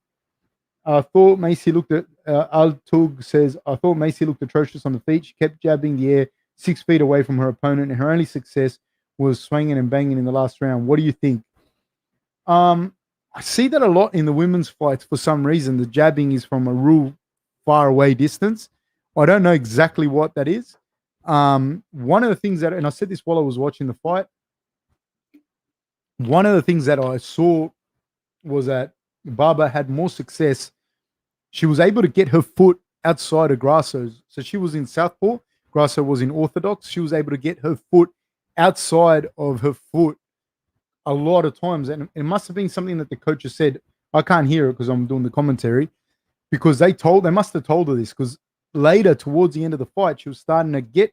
I thought Macy looked at Altug says, I thought Macy looked atrocious on the feet. She kept jabbing the air 6 feet away from her opponent, and her only success was swinging and banging in the last round. What do you think? I see that a lot in the women's fights for some reason. The jabbing is from a real far away distance. I don't know exactly what that is. One of the things that, and I said this while I was watching the fight, one of the things that I saw was that Barbara had more success. She was able to get her foot outside of Grasso's. So she was in southpaw, Grasso was in orthodox. She was able to get her foot outside of her foot a lot of times. And it must have been something that the coaches said. I can't hear it because I'm doing the commentary, because they must have told her this, because later towards the end of the fight, she was starting to get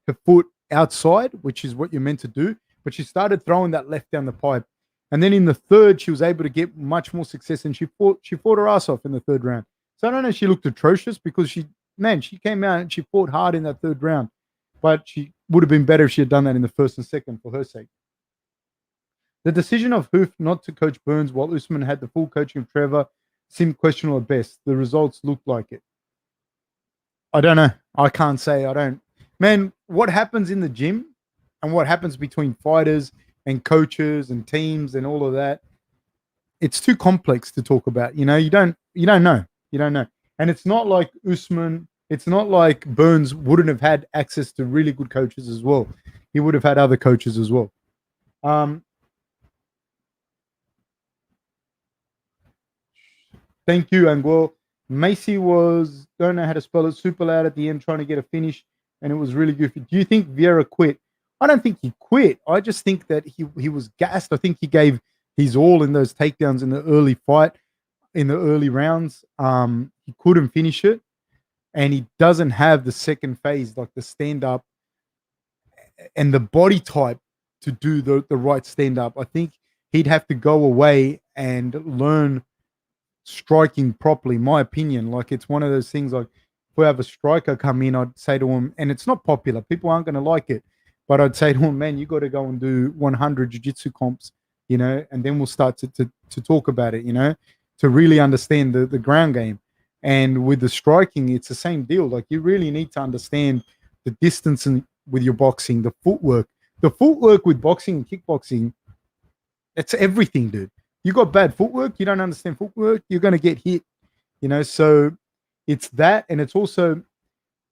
her foot outside, which is what you're meant to do, but she started throwing that left down the pipe. And then in the third, she was able to get much more success, and she fought her ass off in the third round. So I don't know if she looked atrocious, because she came out and she fought hard in that third round, but she would have been better if she had done that in the first and second for her sake. The decision of Hoof not to coach Burns while Usman had the full coaching of Trevor seemed questionable at best. The results looked like it. I don't know. I can't say. I don't. Man, what happens in the gym and what happens between fighters and coaches and teams and all of that, it's too complex to talk about. You don't know. You don't know. And it's not like Usman, it's not like Burns wouldn't have had access to really good coaches as well. He would have had other coaches as well. Thank you, Anguel. Macy was, don't know how to spell it, super loud at the end trying to get a finish, and it was really goofy. Do you think Vieira quit? I don't think he quit. I just think that he was gassed. I think he gave his all in those takedowns in the early fight, in the early rounds. He couldn't finish it, and he doesn't have the second phase, like the stand-up and the body type to do the right stand-up. I think he'd have to go away and learn striking properly. My opinion, like it's one of those things. Like if we have a striker come in, I'd say to him, and it's not popular. People aren't going to like it, but I'd say to him, man, you got to go and do 100 jiu-jitsu comps, and then we'll start to talk about it, to really understand the ground game. And with the striking, it's the same deal. Like you really need to understand the distance with your boxing, the footwork. The footwork with boxing and kickboxing, it's everything, dude. You got bad footwork, you don't understand footwork, you're going to get hit, So it's that, and it's also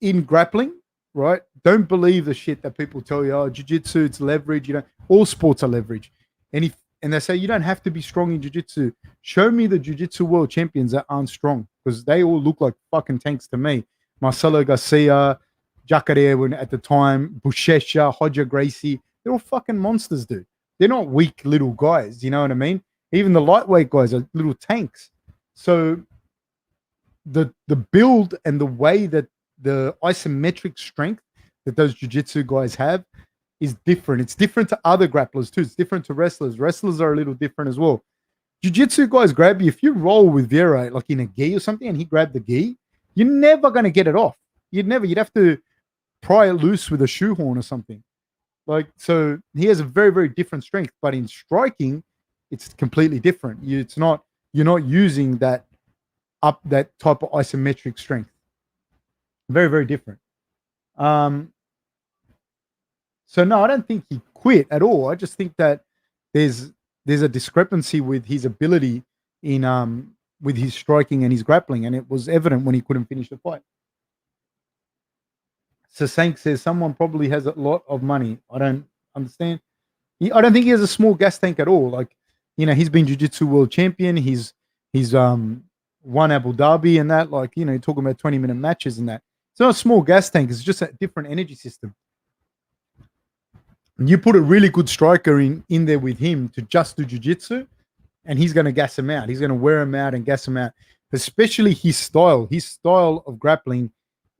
in grappling, right? Don't believe the shit that people tell you. Oh, jiu-jitsu, it's leverage. All sports are leverage. And they say you don't have to be strong in jiu-jitsu. Show me the jiu-jitsu world champions that aren't strong, because they all look like fucking tanks to me. Marcelo Garcia, Jacare at the time, Buchecha, Hodja Gracie, they're all fucking monsters, dude. They're not weak little guys, you know what I mean? Even the lightweight guys are little tanks. So the build and the way that the isometric strength that those jiu-jitsu guys have is different. It's different to other grapplers too. It's different to wrestlers. Wrestlers are a little different as well. Jiu-jitsu guys grab you. If you roll with Vieira, like in a gi or something, and he grabbed the gi, you're never going to get it off. You'd have to pry it loose with a shoehorn or something. So he has a very, very different strength. But in striking, it's completely different. You're not using that type of isometric strength. Very, very different. So no, I don't think he quit at all. I just think that there's a discrepancy with his ability in with his striking and his grappling, and it was evident when he couldn't finish the fight. Sasank says someone probably has a lot of money. I don't understand. I don't think he has a small gas tank at all. Like, he's been jiu-jitsu world champion. He's won Abu Dhabi and that. Like, talking about 20-minute matches and that. It's not a small gas tank. It's just a different energy system. You put a really good striker in there with him to just do jiu-jitsu, and he's going to gas him out. He's going to wear him out and gas him out. Especially his style. His style of grappling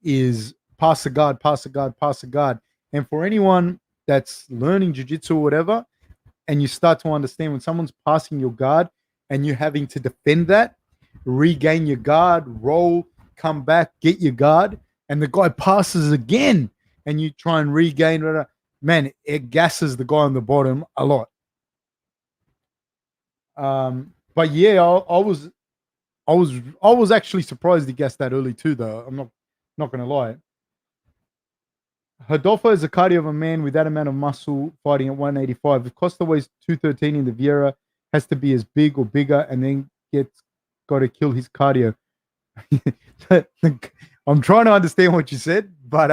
is pass the guard, pass the guard, pass the guard. And for anyone that's learning jiu-jitsu or whatever, and you start to understand when someone's passing your guard and you're having to defend that, regain your guard, roll, come back, get your guard, and the guy passes again, and you try and regain, man, it gasses the guy on the bottom a lot. But yeah, I was actually surprised he gassed that early too, though. I'm not gonna lie. Hodolfo is the cardio of a man with that amount of muscle fighting at 185. If Costa weighs 213 in the Vieira has to be as big or bigger, and then got to kill his cardio. I'm trying to understand what you said, but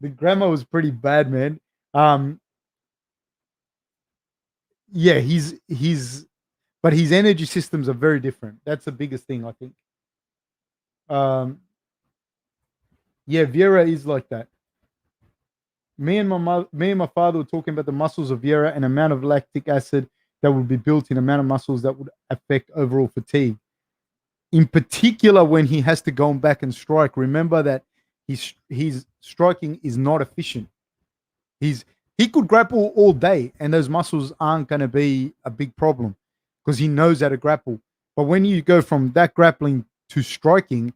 the grammar was pretty bad, man. Yeah, but his energy systems are very different. That's the biggest thing, I think. Yeah, Vieira is like that. Me and my father were talking about the muscles of Vieira and amount of lactic acid that would be built in, amount of muscles that would affect overall fatigue. In particular, when he has to go back and strike, remember that his striking is not efficient. He could grapple all day, and those muscles aren't going to be a big problem because he knows how to grapple. But when you go from that grappling to striking,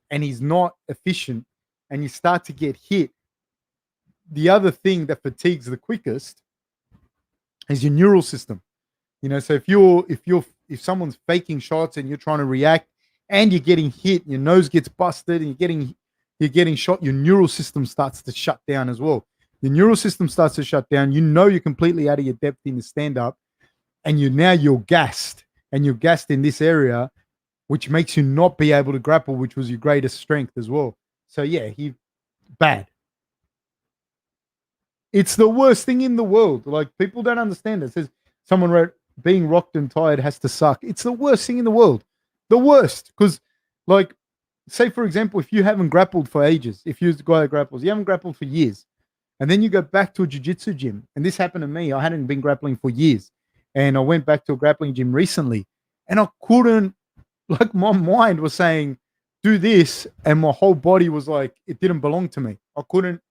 and he's not efficient, and you start to get hit, the other thing that fatigues the quickest is your neural system. So if someone's faking shots and you're trying to react and you're getting hit, your nose gets busted and you're getting shot, your neural system starts to shut down as well. Your neural system starts to shut down. You're completely out of your depth in the stand-up, and you're gassed, and you're gassed in this area, which makes you not be able to grapple, which was your greatest strength as well. So yeah, bad. It's the worst thing in the world. Like, people don't understand it. It says someone wrote, being rocked and tired has to suck. It's the worst thing in the world. The worst. Because, like, say, for example, if you haven't grappled for ages, if you're the guy that grapples, you haven't grappled for years, and then you go back to a jiu-jitsu gym, and this happened to me. I hadn't been grappling for years, and I went back to a grappling gym recently, and I couldn't, like, my mind was saying, do this, and my whole body was like, it didn't belong to me. I couldn't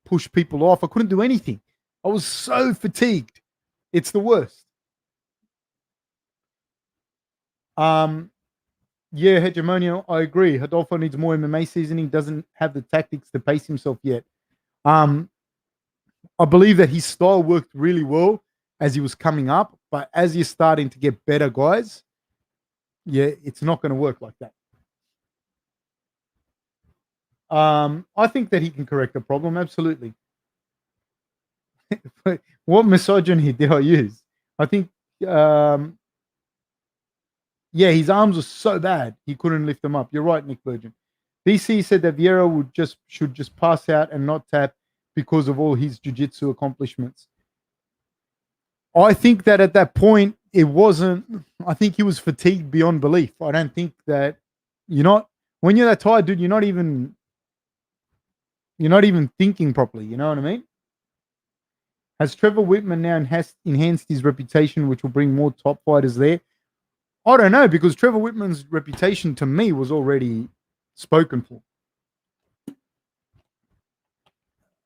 push people off. I couldn't do anything. I was so fatigued. It's the worst. Yeah, Hegemonia, I agree. Rodolfo needs more MMA seasoning, doesn't have the tactics to pace himself yet. Um, I believe that his style worked really well as he was coming up, but as you're starting to get better guys, yeah, it's not going to work like that. I think that he can correct the problem, absolutely. What misogyny did I use? I think, yeah, his arms were so bad he couldn't lift them up. You're right, Nick Virgin. DC said that Vieira should just pass out and not tap because of all his jiu-jitsu accomplishments. I think that at that point it wasn't. I think he was fatigued beyond belief. I don't think that you're not when you're that tired, dude. You're not even thinking properly. You know what I mean? Has Trevor Whitman now enhanced his reputation, which will bring more top fighters there? I don't know because Trevor Whitman's reputation to me was already spoken for.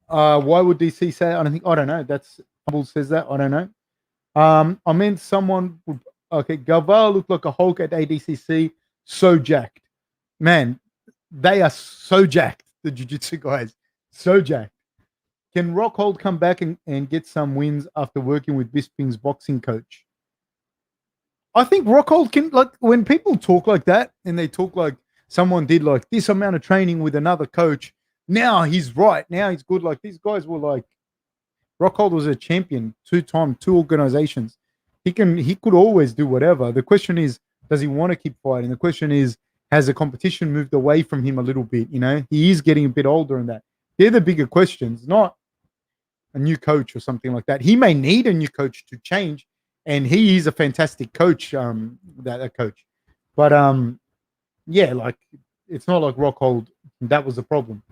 Why would DC say? I don't know. That's Hubble says that. I don't know. I meant someone. Okay, Galval looked like a Hulk at ADCC. So jacked, man. They are so jacked. The jiu-jitsu guys, so jacked. Can Rockhold come back and get some wins after working with Bisping's boxing coach? I think Rockhold can, like, when people talk like that and they talk like someone did like this amount of training with another coach, now he's right. Now he's good. Like, these guys were like, Rockhold was a champion, two organizations. He could always do whatever. The question is, does he want to keep fighting? The question is, has the competition moved away from him a little bit? You know, he is getting a bit older in that. They're the bigger questions, not a new coach or something like that. He may need a new coach to change, and he is a fantastic coach, that coach. But yeah, like, it's not like Rockhold, that was the problem.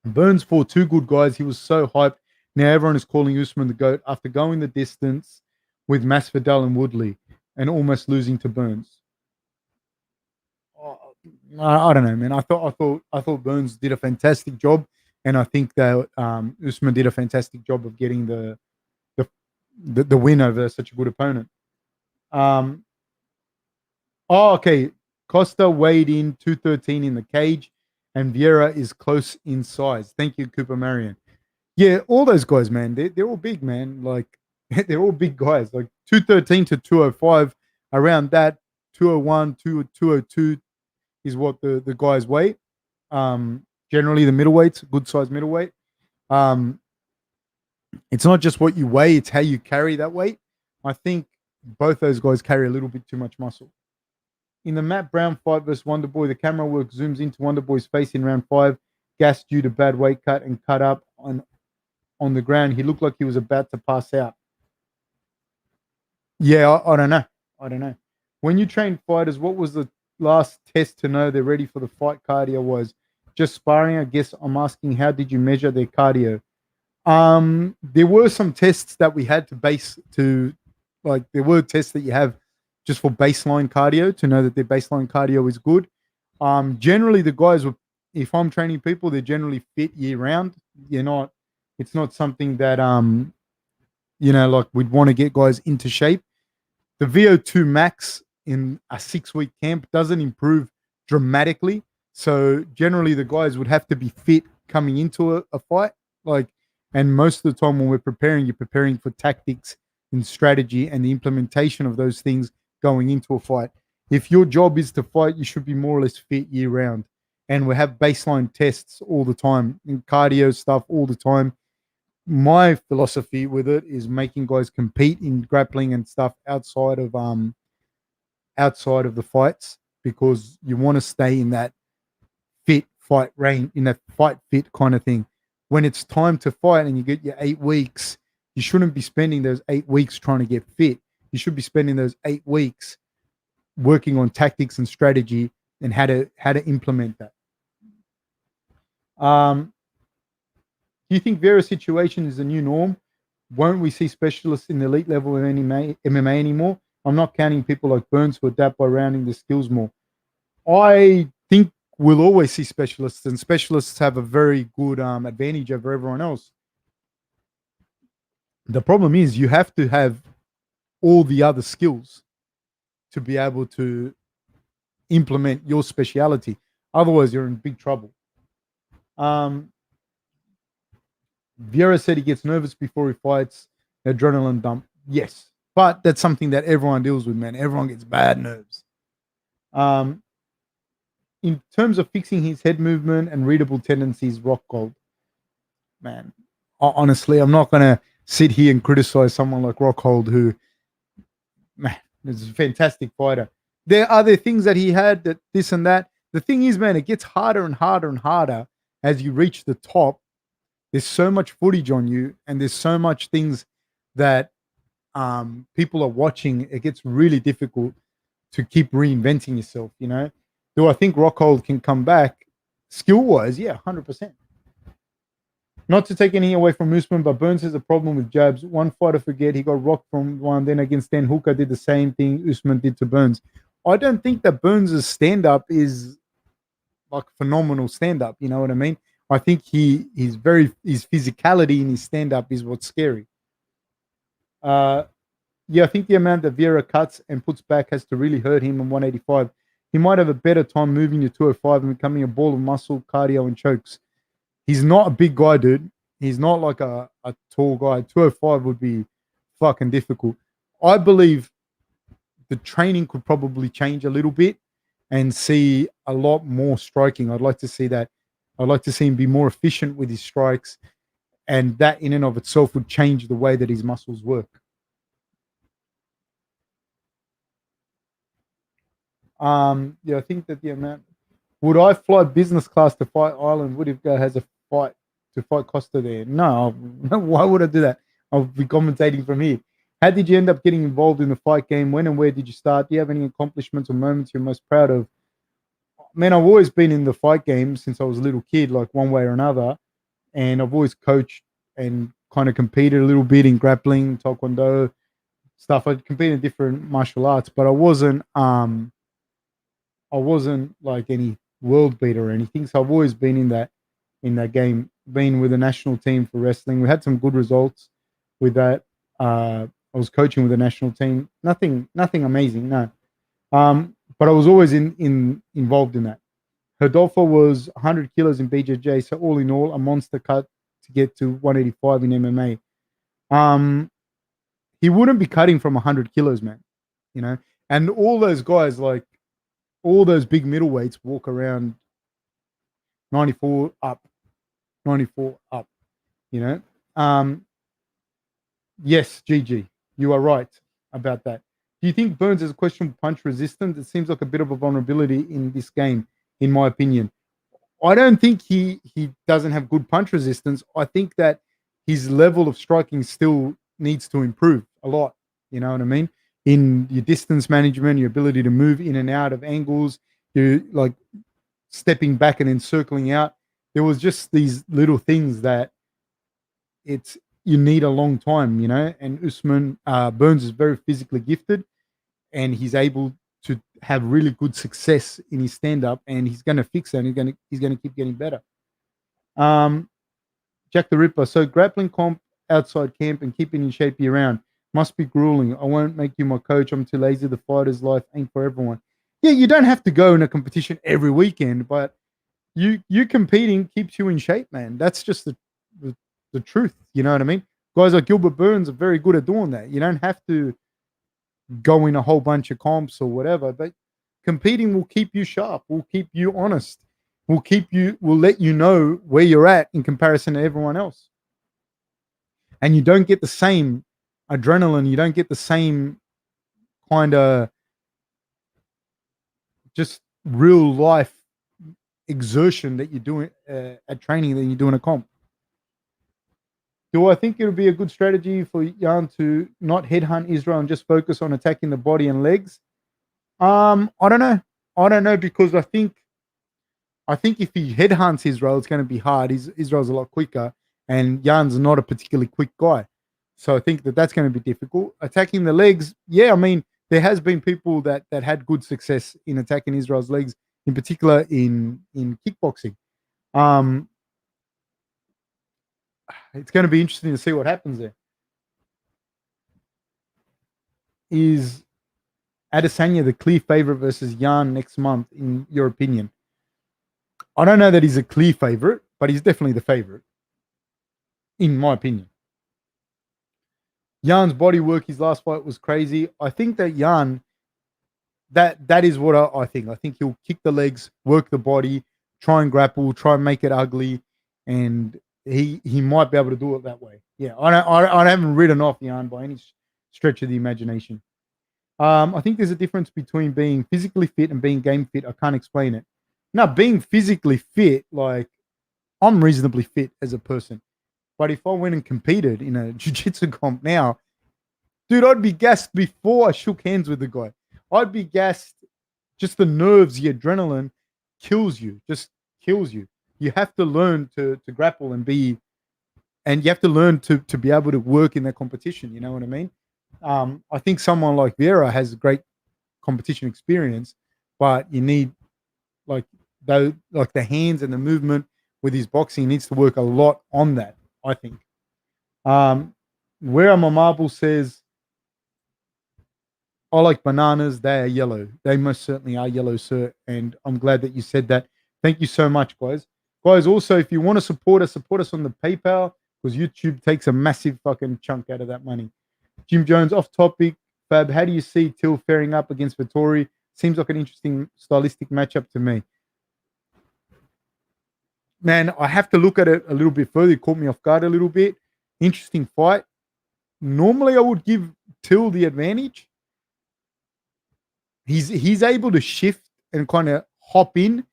Burns fought two good guys. He was so hyped. Now everyone is calling Usman the GOAT after going the distance with Masvidal and Woodley and almost losing to Burns. I don't know, man. I thought Burns did a fantastic job, and I think that Usman did a fantastic job of getting the win over such a good opponent. Okay. Costa weighed in 213 in the cage, and Vieira is close in size. Thank you, Cooper Marion. Yeah, all those guys, man, they're all big, man. Like, they're all big guys. Like 213 to 205, around that 201, 202 is what the guys weigh. Generally the middleweights, good size middleweight. It's not just what you weigh, it's how you carry that weight. I think both those guys carry a little bit too much muscle. In the Matt Brown fight versus Wonderboy, the camera work zooms into Wonderboy's face in round 5, gassed due to bad weight cut and cut up on the ground. He looked like he was about to pass out. Yeah, I don't know. I don't know. When you train fighters, what was the last test to know they're ready for the fight cardio was? Just sparring, I guess. I'm asking, how did you measure their cardio? There were some tests that we had to base to, like, there were tests that you have just for baseline cardio to know that their baseline cardio is good. Generally the guys were, if I'm training people, they're generally fit year round. It's not something that like, we'd want to get guys into shape. The VO2 max in a 6-week camp doesn't improve dramatically. So generally the guys would have to be fit coming into a fight. Like, and most of the time when we're preparing, you're preparing for tactics and strategy and the implementation of those things going into a fight. If your job is to fight, you should be more or less fit year round. And we have baseline tests all the time and cardio stuff all the time. My philosophy with it is making guys compete in grappling and stuff outside of the fights, because you want to stay in that fit fight range, in that fight fit kind of thing. When it's time to fight and you get your 8 weeks, you shouldn't be spending those 8 weeks trying to get fit. You should be spending those 8 weeks working on tactics and strategy and how to implement that. Do you think Vieira's situation is the new norm? Won't we see specialists in the elite level of MMA anymore? I'm not counting people like Burns who adapt by rounding the skills more. I think we'll always see specialists, and specialists have a very good advantage over everyone else. The problem is you have to have all the other skills to be able to implement your speciality. Otherwise, you're in big trouble. Um, Vieira said he gets nervous before he fights, adrenaline dump. Yes, but that's something that everyone deals with, man. Everyone gets bad nerves. Um, in terms of fixing his head movement and readable tendencies, rock gold, man. Honestly, I'm not going to sit here and criticize someone like Rockhold, who, man, is a fantastic fighter. There are things that he had, that this and that. The thing is, man, it gets harder and harder and harder as you reach the top. There's so much footage on you, and there's so much things that people are watching. It gets really difficult to keep reinventing yourself. Do I think Rockhold can come back skill wise? Yeah, 100%. Not to take anything away from Usman, but Burns has a problem with jabs. One fighter forget he got rocked from one, then against Dan Hooker did the same thing Usman did to Burns. I don't think that Burns' stand up is like phenomenal stand up. You know what I mean? I think his physicality in his stand up is what's scary. Yeah, I think the amount that Vieira cuts and puts back has to really hurt him in 185. He might have a better time moving to 205 and becoming a ball of muscle, cardio, and chokes. He's not a big guy, dude. He's not like a tall guy. 205 would be fucking difficult. I believe the training could probably change a little bit and see a lot more striking. I'd like to see that. I'd like to see him be more efficient with his strikes, and that in and of itself would change the way that his muscles work. Yeah, I think that the amount. Would I fly business class to fight Ireland? Would if has a fight to fight Costa there? No, why would I do that? I'll be commentating from here. How did you end up getting involved in the fight game? When and where did you start? Do you have any accomplishments or moments you're most proud of? Man, I've always been in the fight game since I was a little kid, like one way or another. And I've always coached and kind of competed a little bit in grappling, taekwondo stuff. I competed in different martial arts, but I wasn't like any world beater or anything. So I've always been in that game. Been with the national team for wrestling. We had some good results with that. I was coaching with the national team. Nothing amazing, no. But I was always involved in that. Rodolfo was 100 kilos in BJJ, so all in all, a monster cut to get to 185 in MMA. He wouldn't be cutting from 100 kilos, man. You know, and all those guys, like all those big middleweights, walk around 94 up, 94 up. You know, yes, GG, you are right about that. Do you think Burns is a questionable punch resistant? It seems like a bit of a vulnerability in this game, in my opinion. I don't think he doesn't have good punch resistance. I think that his level of striking still needs to improve a lot. You know what I mean? In your distance management, your ability to move in and out of angles, you like stepping back and then circling out. There was just these little things that it's you need a long time, And Usman Burns is very physically gifted, and he's able to have really good success in his stand up, and he's going to fix it. And he's going to keep getting better. Um, Jack the Ripper. So grappling comp outside camp and keeping in shape year round must be grueling. I won't make you my coach. I'm too lazy. The fighter's life ain't for everyone. Yeah, you don't have to go in a competition every weekend, but you competing keeps you in shape, man. That's just the truth. You know what I mean? Guys like Gilbert Burns are very good at doing that. You don't have to go in a whole bunch of comps or whatever, but competing will keep you sharp, will keep you honest, will let you know where you're at in comparison to everyone else. And you don't get the same adrenaline, you don't get the same kind of just real life exertion that you're doing at training than you do in a comp. Do I think it would be a good strategy for Jan to not headhunt Israel and just focus on attacking the body and legs? I don't know. I don't know, because I think if he headhunts Israel, it's going to be hard. Israel's a lot quicker, and Jan's not a particularly quick guy. So I think that that's going to be difficult. Attacking the legs, yeah, I mean, there has been people that had good success in attacking Israel's legs, in particular in kickboxing. Um, it's going to be interesting to see what happens there. is Adesanya the clear favorite versus Jan next month, in your opinion? I don't know that he's a clear favorite, but he's definitely the favorite, in my opinion. Jan's body work, his last fight was crazy. I think that Jan, that is what I think. I think he'll kick the legs, work the body, try and grapple, try and make it ugly, and he might be able to do it that way. Yeah, I haven't written off Jan by any stretch of the imagination. I think there's a difference between being physically fit and being game fit. I can't explain it. Now, being physically fit, like I'm reasonably fit as a person, but if I went and competed in a jiu-jitsu comp now, dude, I'd be gassed before I shook hands with the guy. I'd be gassed. Just the nerves, the adrenaline kills you, just kills you. You have to learn to grapple and you have to learn to be able to work in that competition. You know what I mean? I think someone like Vieira has great competition experience, but you need like like the hands and the movement with his boxing needs to work a lot on that, I think. Where my marble says, I like bananas. They are yellow. They most certainly are yellow, sir. And I'm glad that you said that. Thank you so much, guys. Guys, also, if you want to support us on the PayPal, because YouTube takes a massive fucking chunk out of that money. Jim Jones, off topic. Fab, how do you see Till faring up against Vettori? Seems like an interesting stylistic matchup to me. Man, I have to look at it a little bit further. It caught me off guard a little bit. Interesting fight. Normally, I would give Till the advantage. He's able to shift and kind of hop in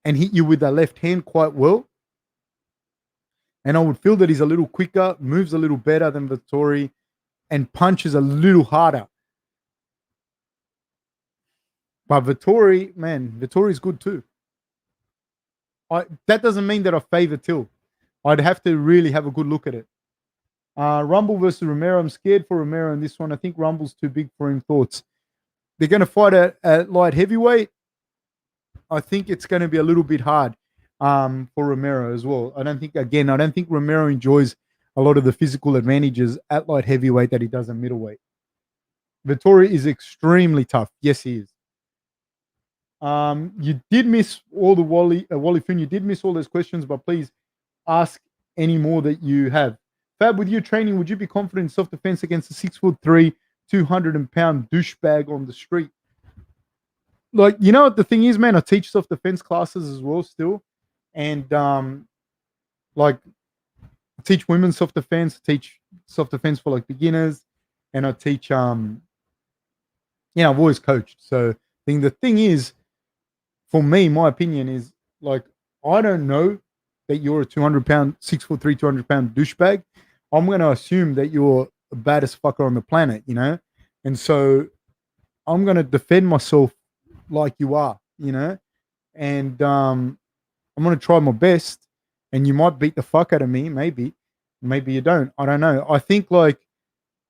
and hit you with the left hand quite well. And I would feel that he's a little quicker, moves a little better than Vettori, and punches a little harder. But Vettori, man, Vettori's good too. That doesn't mean that I favor Till. I'd have to really have a good look at it. Rumble versus Romero. I'm scared for Romero in this one. I think Rumble's too big for him. Thoughts? They're going to fight at light heavyweight. I think it's going to be a little bit hard for Romero as well. I don't think Romero enjoys a lot of the physical advantages at light heavyweight that he does at middleweight. Vettori is extremely tough. Yes, he is. You did miss all the Wally Foon. You did miss all those questions, but please ask any more that you have. Fab, with your training, would you be confident in self-defense against a 6'3", 200-pound douchebag on the street? Like, you know what the thing is, man? I teach self-defense classes as well still. And like teach women's self-defense, teach self-defense for like beginners, and I teach I've always coached. So the thing is, for me, my opinion is like I don't know that you're a 200-pound, 6'3", 200-pound douchebag. I'm gonna assume that you're the baddest fucker on the planet, you know? And so I'm gonna defend myself like you are, you know? And I'm gonna try my best, and you might beat the fuck out of me, maybe you don't. I don't know. I think like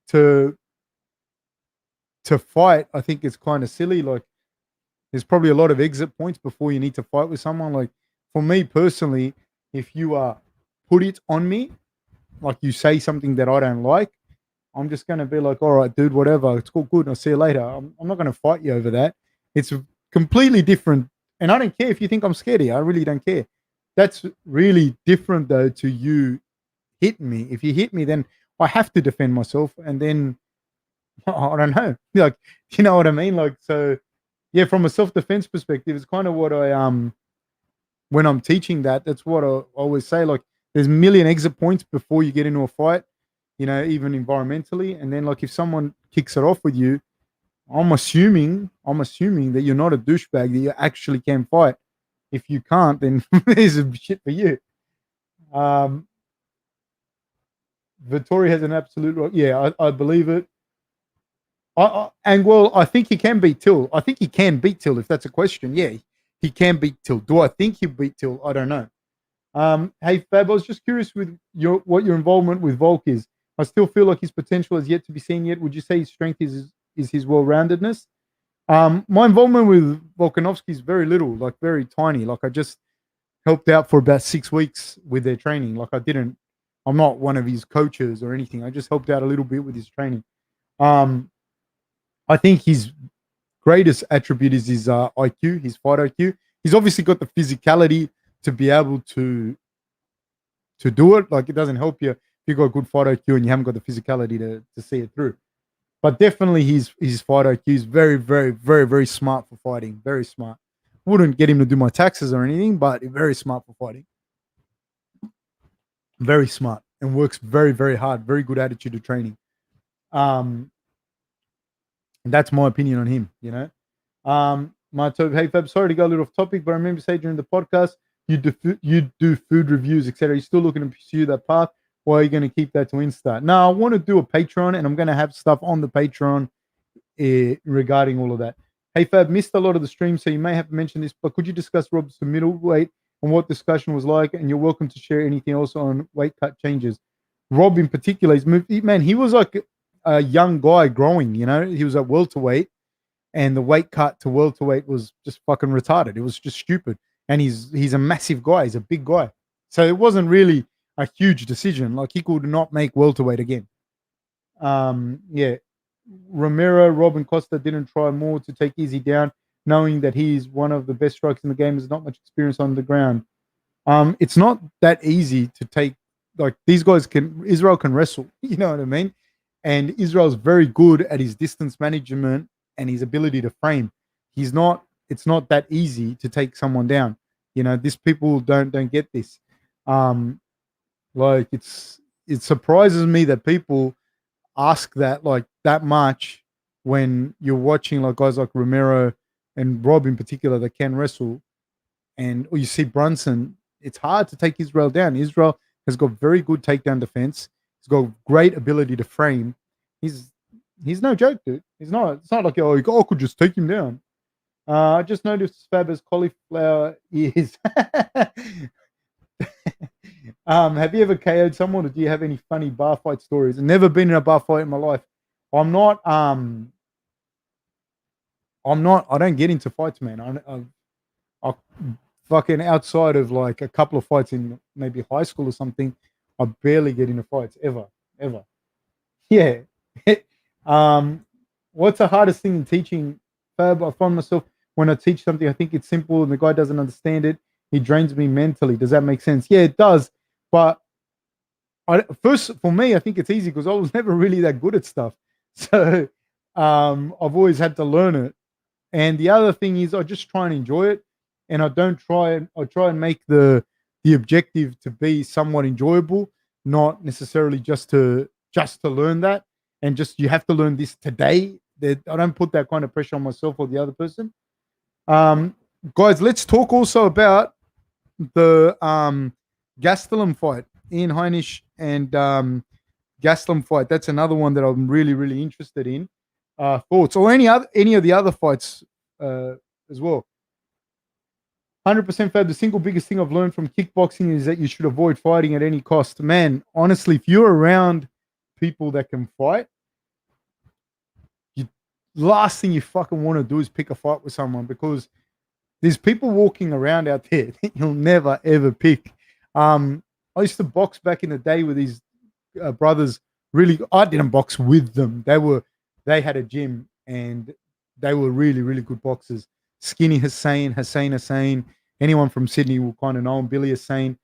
to fight, I think it's kind of silly. Like there's probably a lot of exit points before you need to fight with someone. Like for me personally, if you put it on me, like you say something that I don't like, I'm just gonna be like, all right, dude, whatever, it's all good. I'll see you later. I'm not gonna fight you over that. It's completely different. And I don't care if you think I'm scared of you. I really don't care. That's really different though to you hitting me. If you hit me, then I have to defend myself. And then I don't know. Like, you know what I mean? Like, so yeah, from a self-defense perspective, it's kind of what I when I'm teaching that's what I always say. Like there's a million exit points before you get into a fight, you know, even environmentally. And then like if someone kicks it off with you, I'm assuming that you're not a douchebag, that you actually can fight. If you can't, then there's a shit for you. Vettori has an absolute, yeah, I believe it. I think he can beat Till. I think he can beat Till if that's a question. Yeah, he can beat Till. Do I think he'll beat Till? I don't know. Hey Fab, I was just curious with what your involvement with Volk is. I still feel like his potential is yet to be seen yet. Would you say his strength is his well-roundedness? My involvement with Volkanovski is very little, like very tiny. Like I just helped out for about 6 weeks with their training. Like I'm not one of his coaches or anything. I just helped out a little bit with his training. I think his greatest attribute is his IQ, his fight IQ. He's obviously got the physicality to be able to do it. Like, it doesn't help you if you got a good fight IQ and you haven't got the physicality to see it through. But definitely his fight IQ is very, very, very, very smart for fighting. Very smart. Wouldn't get him to do my taxes or anything, but very smart for fighting. Very smart and works very, very hard. Very good attitude to training. That's my opinion on him, you know. Hey Fab, sorry to go a little off topic, but I remember saying during the podcast you do food reviews, etc. You're still looking to pursue that path, or are you going to keep that to Insta? No, I want to do a Patreon, and I'm going to have stuff on the Patreon regarding all of that. Hey Fab, missed a lot of the stream, so you may have to mention this, but could you discuss Rob's middleweight and what discussion was like? And you're welcome to share anything else on weight cut changes. Rob in particular, he's moved. Man, he was like a young guy growing. You know, he was at welterweight, and the weight cut to welterweight was just fucking retarded. It was just stupid. And he's a massive guy. He's a big guy. So it wasn't really a huge decision. Like, he could not make welterweight again. Yeah. Romero, Rob, and Costa didn't try more to take Izzy down, knowing that he's one of the best strikers in the game. There's not much experience on the ground. It's not that easy to take. Like, these guys Israel can wrestle. You know what I mean? And Israel's very good at his distance management and his ability to frame. It's not that easy to take someone down. You know, these people don't get this. Like, it surprises me that people ask that like that much when you're watching like guys like Romero and Rob in particular that can wrestle, or you see Brunson. It's hard to take Israel down. Israel has got very good takedown defense. He's got great ability to frame. He's no joke, dude. He's not. It's not like, oh, I could just take him down. I just noticed Fab has cauliflower ears. Have you ever KO'd someone, or do you have any funny bar fight stories? I've never been in a bar fight in my life. I don't get into fights, man. I fucking, outside of like a couple of fights in maybe high school or something, I barely get into fights ever. Yeah. What's the hardest thing in teaching, Fab? I find myself, when I teach something, I think it's simple and the guy doesn't understand it, he drains me mentally. Does that make sense? Yeah, it does. But for me, I think it's easy because I was never really that good at stuff. So I've always had to learn it. And the other thing is, I just try and enjoy it, and I try and make the objective to be somewhat enjoyable, not necessarily just to learn that, and just you have to learn this today. That I don't put that kind of pressure on myself or the other person. Guys, let's talk also about the Gastelum fight, Ian Heinisch and Gastelum fight. That's another one that I'm really, really interested in. Thoughts, or any of the other fights as well. 100% Fab. The single biggest thing I've learned from kickboxing is that you should avoid fighting at any cost. Man, honestly, if you're around people that can fight, last thing you fucking want to do is pick a fight with someone, because there's people walking around out there that you'll never ever pick. I used to box back in the day with these brothers. Really, I didn't box with them. They had a gym and they were really, really good boxers. Skinny Hussein. Anyone from Sydney will kind of know him. Billy Hussein.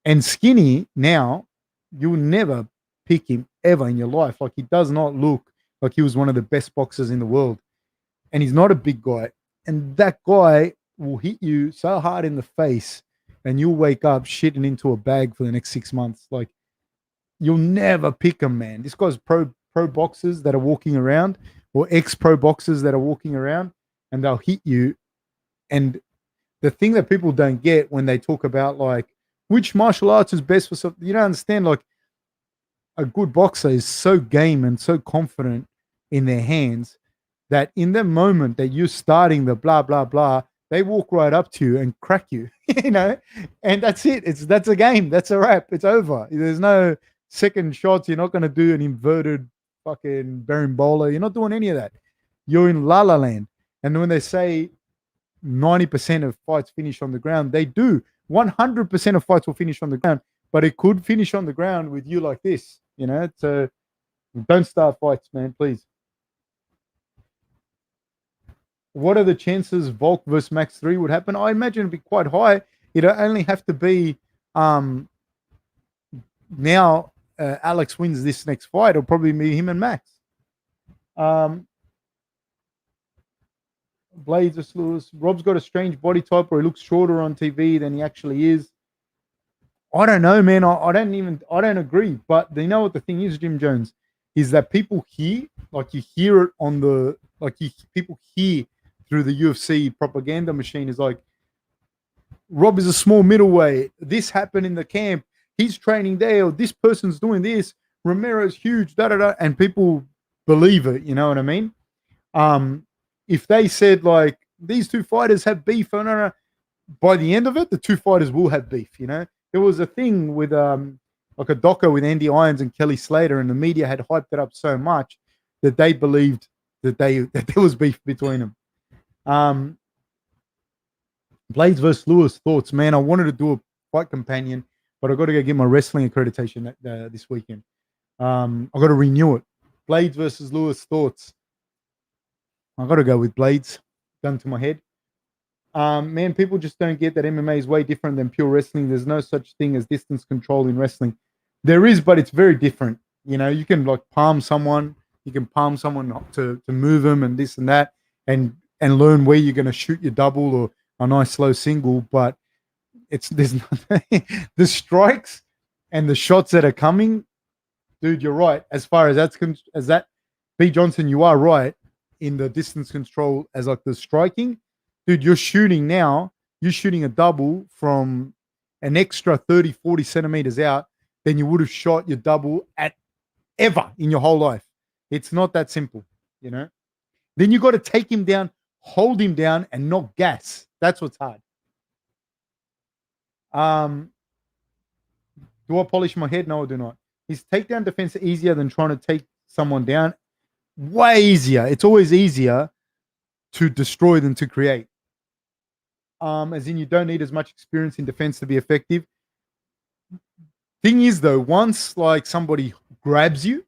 And Skinny, now, you'll never pick him ever in your life. Like, he does not look like he was one of the best boxers in the world. And he's not a big guy. And that guy will hit you so hard in the face and you'll wake up shitting into a bag for the next 6 months. Like, you'll never pick him, man. This guy's pro boxers that are walking around, or ex-pro boxers that are walking around, and they'll hit you. And the thing that people don't get when they talk about like which martial arts is best for something, you don't understand. Like, a good boxer is so game and so confident in their hands that in the moment that you're starting the blah blah blah, they walk right up to you and crack you, you know, and that's it. That's a game. That's a wrap. It's over. There's no second shots. You're not going to do an inverted fucking berimbolo. You're not doing any of that. You're in La La Land. And when they say 90% of fights finish on the ground, they do. 100% of fights will finish on the ground, but it could finish on the ground with you like this, you know. So don't start fights, man, please. What are the chances Volk versus Max 3 would happen? I imagine it'd be quite high. It'd only have to be now Alex wins this next fight. It'll probably be him and Max. Blades versus Lewis. Rob's got a strange body type where he looks shorter on TV than he actually is. I don't know, man. I don't agree. But you know what the thing is, Jim Jones, is that people hear, like you hear it on the, people hear through the UFC propaganda machine is like, Rob is a small middleweight. This happened in the camp. He's training there. Or this person's doing this. Romero's huge. Da da da. And people believe it. You know what I mean? If they said like these two fighters have beef, by the end of it, the two fighters will have beef. You know, there was a thing with like a doco with Andy Irons and Kelly Slater, and the media had hyped it up so much that they believed that there was beef between them. Blades versus Lewis, thoughts, man. I wanted to do a fight companion, but I got to go get my wrestling accreditation this weekend. I got to renew it. Blades versus Lewis, thoughts. I got to go with Blades. Gun to my head. Man, people just don't get that MMA is way different than pure wrestling. There's no such thing as distance control in wrestling. There is, but it's very different. You know, you can like palm someone. You can palm someone to move them and this and that, and learn where you're going to shoot your double or a nice slow single. But there's nothing. The strikes and the shots that are coming, dude. You're right. As far as that, B Johnson, you are right in the distance control as like the striking. Dude, you're shooting a double from an extra 30, 40 centimeters out than you would have shot your double at ever in your whole life. It's not that simple, you know? Then you got to take him down, hold him down, and not gas. That's what's hard. Do I polish my head? No, I do not. Is takedown defense easier than trying to take someone down? Way easier. It's always easier to destroy than to create. As in you don't need as much experience in defense to be effective. Thing is though, once like somebody grabs you,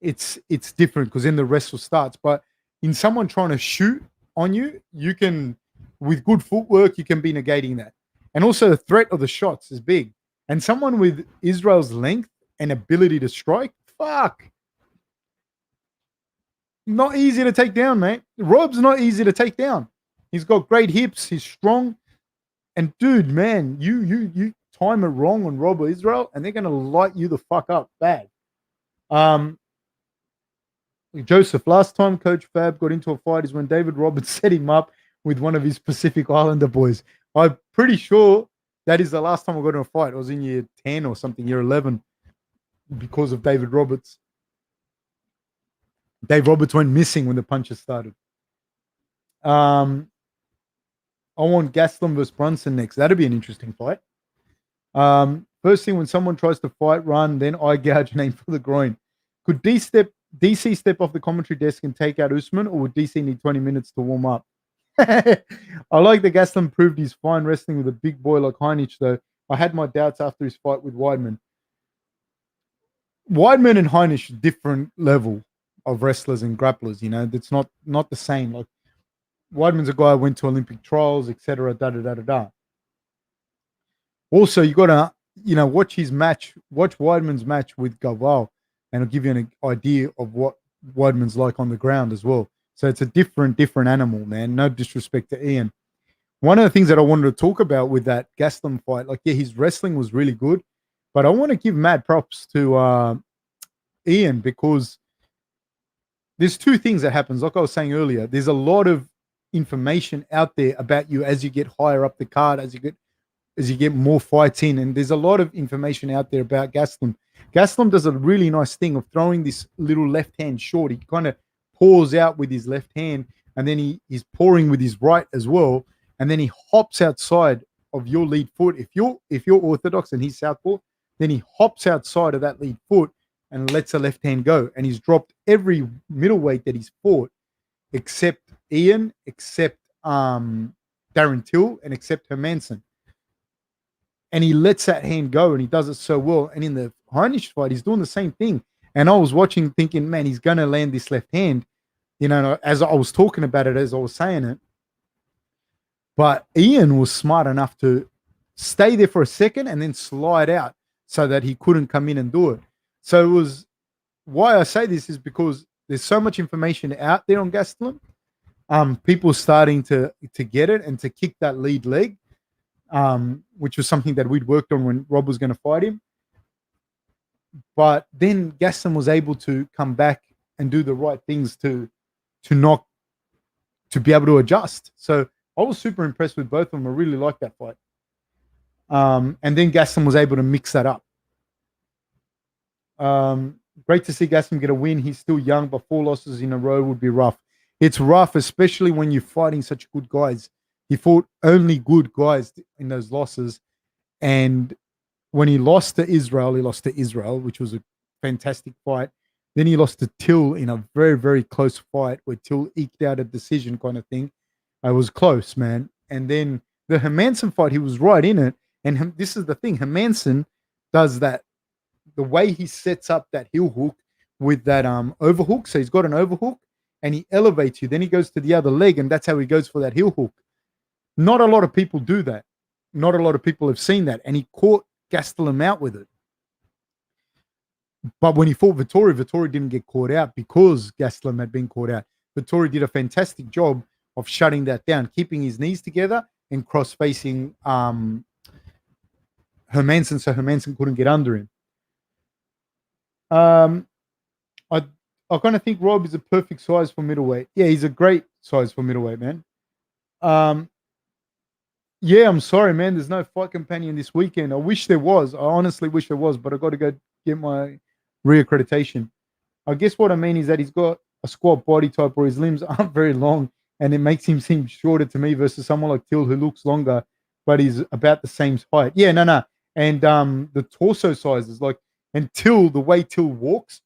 it's different because then the wrestle starts. But in someone trying to shoot on you, you can, with good footwork, you can be negating that. And also the threat of the shots is big. And someone with Israel's length and ability to strike, not easy to take down, mate. Rob's not easy to take down. He's got great hips. He's strong. And dude, man, you time it wrong on Rob or Israel, and they're going to light you the fuck up bad. Joseph, last time Coach Fab got into a fight is when David Roberts set him up with one of his Pacific Islander boys. I'm pretty sure that is the last time I got in a fight. I was in year 10 or something, year 11, because of David Roberts. Dave Roberts went missing when the punches started. I want Gastelum versus Brunson next. That'd be an interesting fight. First thing, when someone tries to fight, run, then eye gouge and aim for the groin. Could DC step off the commentary desk and take out Usman, or would DC need 20 minutes to warm up? I like that Gastelum proved he's fine wrestling with a big boy like Heinich, though. I had my doubts after his fight with Weidman. Weidman and Heinich, different level of wrestlers and grapplers. You know, it's not the same. Like Weidman's a guy who went to Olympic trials, etc. Also, you got to watch Weidman's match with Galval, and it'll give you an idea of what Weidman's like on the ground as well. So it's a different animal, man. No disrespect to Ian. One of the things that I wanted to talk about with that Gastelum fight, like, yeah, his wrestling was really good, but I want to give mad props to Ian, because there's two things that happens. Like I was saying earlier, there's a lot of information out there about you as you get higher up the card, as you get more fights in, and there's a lot of information out there about Gastelum. Gastelum does a really nice thing of throwing this little left hand short. He kind of pours out with his left hand, and then he's pouring with his right as well, and then he hops outside of your lead foot. If you're orthodox and he's southpaw, then he hops outside of that lead foot and lets the left hand go. And he's dropped every middleweight that he's fought, except Ian, except Darren Till, and except Hermanson. And he lets that hand go, and he does it so well. And in the Heinrich fight, he's doing the same thing. And I was watching thinking, man, he's going to land this left hand. as I was talking about it, as I was saying it, but Ian was smart enough to stay there for a second and then slide out so that he couldn't come in and do it. So it was why I say this is because there's so much information out there on Gastelum. People starting to get it and to kick that lead leg, which was something that we'd worked on when Rob was going to fight him. But then Gastelum was able to come back and do the right things to knock, to be able to adjust. So I was super impressed with both of them. I really liked that fight. And then Gastelum was able to mix that up. Great to see Gastelum get a win. He's still young, but 4 losses in a row would be rough. It's rough, especially when you're fighting such good guys. He fought only good guys in those losses. And when he lost to Israel, which was a fantastic fight. Then he lost to Till in a very, very close fight where Till eked out a decision kind of thing. It was close, man. And then the Hermansson fight, he was right in it. And this is the thing. Hermansson does that. The way he sets up that heel hook with that overhook. So he's got an overhook and he elevates you. Then he goes to the other leg and that's how he goes for that heel hook. Not a lot of people do that. Not a lot of people have seen that. And he caught Gastelum out with it. But when he fought Vettori didn't get caught out because Gastelum had been caught out. Vettori did a fantastic job of shutting that down, keeping his knees together and cross-facing Hermansson so Hermansson couldn't get under him. I kind of think Rob is a perfect size for middleweight. Yeah, he's a great size for middleweight, man. Yeah, I'm sorry, man. There's no fight companion this weekend. I wish there was. I honestly wish there was, but I got to go get my reaccreditation. I guess what I mean is that he's got a squat body type where his limbs aren't very long, and it makes him seem shorter to me versus someone like Till who looks longer, but he's about the same height. Yeah, no. And the torso sizes, like, and Till, the way Till walks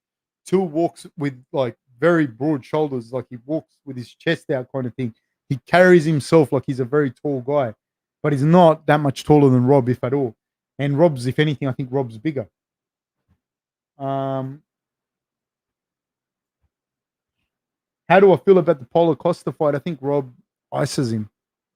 with like very broad shoulders, like he walks with his chest out kind of thing. He carries himself like he's a very tall guy, but he's not that much taller than Rob, if at all. And Rob's, if anything, I think Rob's bigger. How do I feel about the Paulo Costa fight? I think Rob ices him.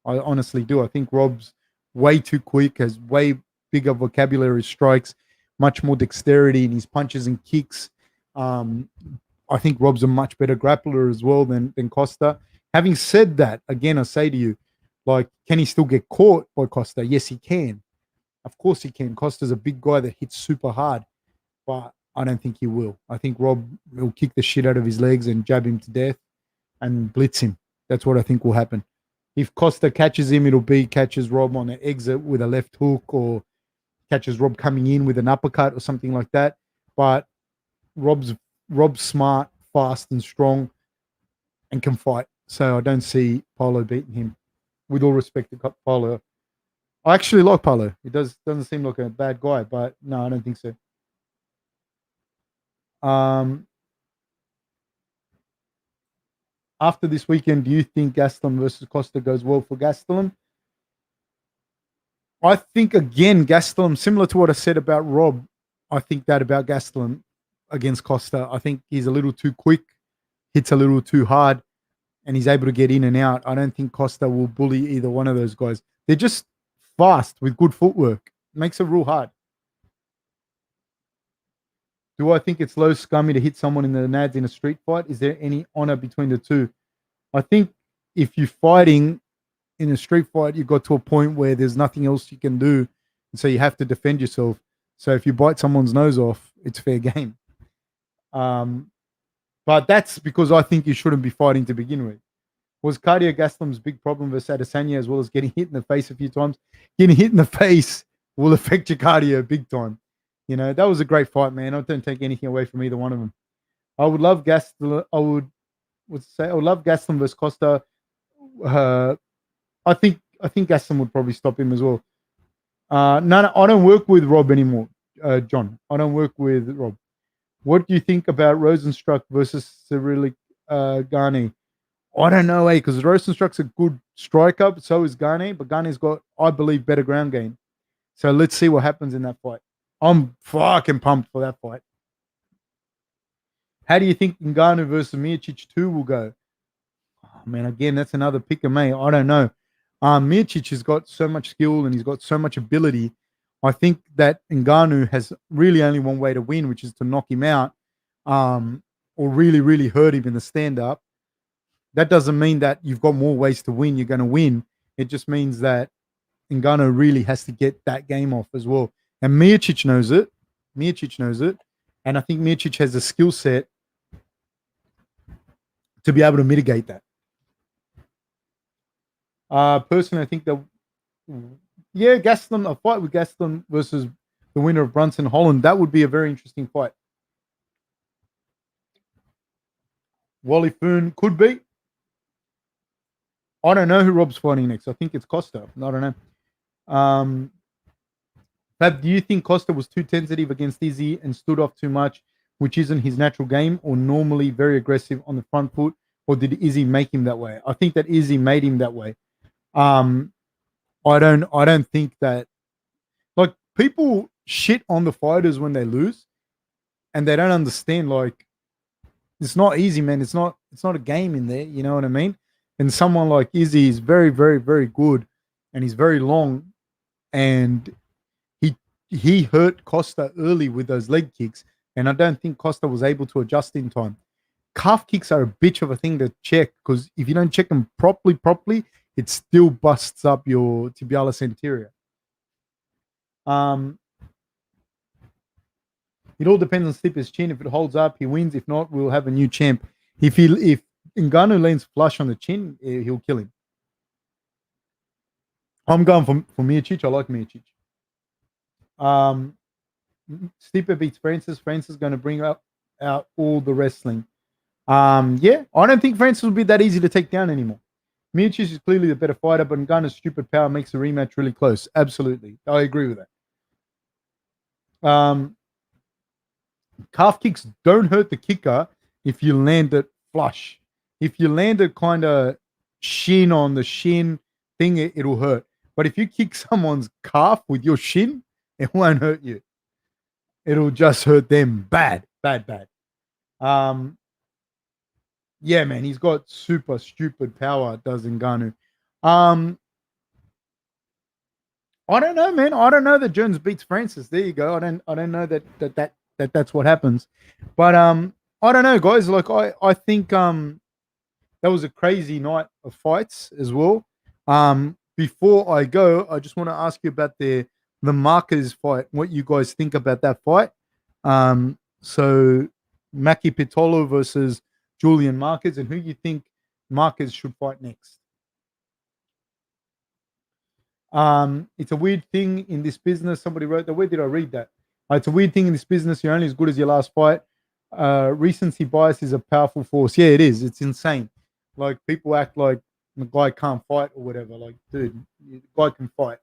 I honestly do. I think Rob's way too quick, has way bigger vocabulary strikes, much more dexterity in his punches and kicks. I think Rob's a much better grappler as well than Costa. Having said that, again, I say to you, like, can he still get caught by Costa? Yes, he can. Of course he can. Costa's a big guy that hits super hard, but I don't think he will. I think Rob will kick the shit out of his legs and jab him to death and blitz him. That's what I think will happen. If Costa catches him, it'll be catches Rob on the exit with a left hook or catches Rob coming in with an uppercut or something like that. But Rob's smart, fast, and strong and can fight. So I don't see Paulo beating him. With all respect to Paulo. I actually like Paulo. He doesn't seem like a bad guy, but no, I don't think so. After this weekend, do you think Gastelum versus Costa goes well for Gastelum? I think, again, Gastelum, similar to what I said about Rob, I think that about Gastelum against Costa. I think he's a little too quick, hits a little too hard, and he's able to get in and out. I don't think Costa will bully either one of those guys. They're just fast with good footwork. It makes it real hard. Do I think it's low scummy to hit someone in the nads in a street fight? Is there any honor between the two? I think if you're fighting in a street fight, you got to a point where there's nothing else you can do. And so you have to defend yourself. So if you bite someone's nose off, it's fair game. But that's because I think you shouldn't be fighting to begin with. Was Cardio Gastelum's big problem versus Adesanya, as well as getting hit in the face a few times? Getting hit in the face will affect your cardio big time. You know, that was a great fight, man. I don't take anything away from either one of them. I would love Gastelum. I would love Gastelum versus Costa. I think Gastelum would probably stop him as well. No, I don't work with Rob anymore, John. I don't work with Rob. What do you think about Rosenstruck versus Cyrillic Gane? I don't know, because Rosenstruck's a good striker, but so is Gane. But Gane's got, I believe, better ground game. So let's see what happens in that fight. I'm fucking pumped for that fight. How do you think Ngannou versus Miocic 2 will go? Man, again, that's another pick of me. I don't know. Miocic has got so much skill and he's got so much ability. I think that Ngannou has really only one way to win, which is to knock him out, or really, really hurt him in the stand-up. That doesn't mean that you've got more ways to win. You're going to win. It just means that Ngannou really has to get that game off as well. And Miocic knows it. Miocic knows it. And I think Miocic has the skill set to be able to mitigate that. Personally, I think that, yeah, Gastelum, a fight with Gastelum versus the winner of Brunson Holland, that would be a very interesting fight. Wally Foon could be. I don't know who Rob's fighting next. I think it's Costa. I don't know. Fab, do you think Costa was too tentative against Izzy and stood off too much, which isn't his natural game, or normally very aggressive on the front foot, or did Izzy make him that way? I think that Izzy made him that way. I don't think that, like, people shit on the fighters when they lose, and they don't understand, like, it's not easy, man. It's not a game in there, you know what I mean? And someone like Izzy is very, very, very good, and he's very long, and he hurt Costa early with those leg kicks, and I don't think Costa was able to adjust in time. Calf kicks are a bitch of a thing to check, because if you don't check them properly, it still busts up your tibialis anterior. It all depends on Stipe's chin. If it holds up, he wins. If not, we'll have a new champ. If Ngannou lands flush on the chin, he'll kill him. I'm going for Miocic. I like Miocic. Stipe beats Francis. Francis is going to bring out all the wrestling. Yeah, I don't think Francis will be that easy to take down anymore. Miocic is clearly the better fighter, but Ngannou's stupid power makes the rematch really close. Absolutely. I agree with that. Calf kicks don't hurt the kicker if you land it flush. If you land it kind of shin on the shin thing, it'll hurt. But if you kick someone's calf with your shin, it won't hurt you. It'll just hurt them bad. Yeah, man, he's got super stupid power, does Ngannou. I don't know, man. I don't know that Jones beats Francis. There you go. I don't know that's what happens. But I don't know, guys. Like I think that was a crazy night of fights as well. Before I go, I just want to ask you about the Marquez fight. What you guys think about that fight? So Maki Pitolo versus Julian Marquez, and who you think Marquez should fight next? It's a weird thing in this business. Somebody wrote that. Where did I read that? It's a weird thing in this business. You're only as good as your last fight. Recency bias is a powerful force. Yeah, it is. It's insane. Like, people act like the guy can't fight or whatever. Like, dude, the guy can fight.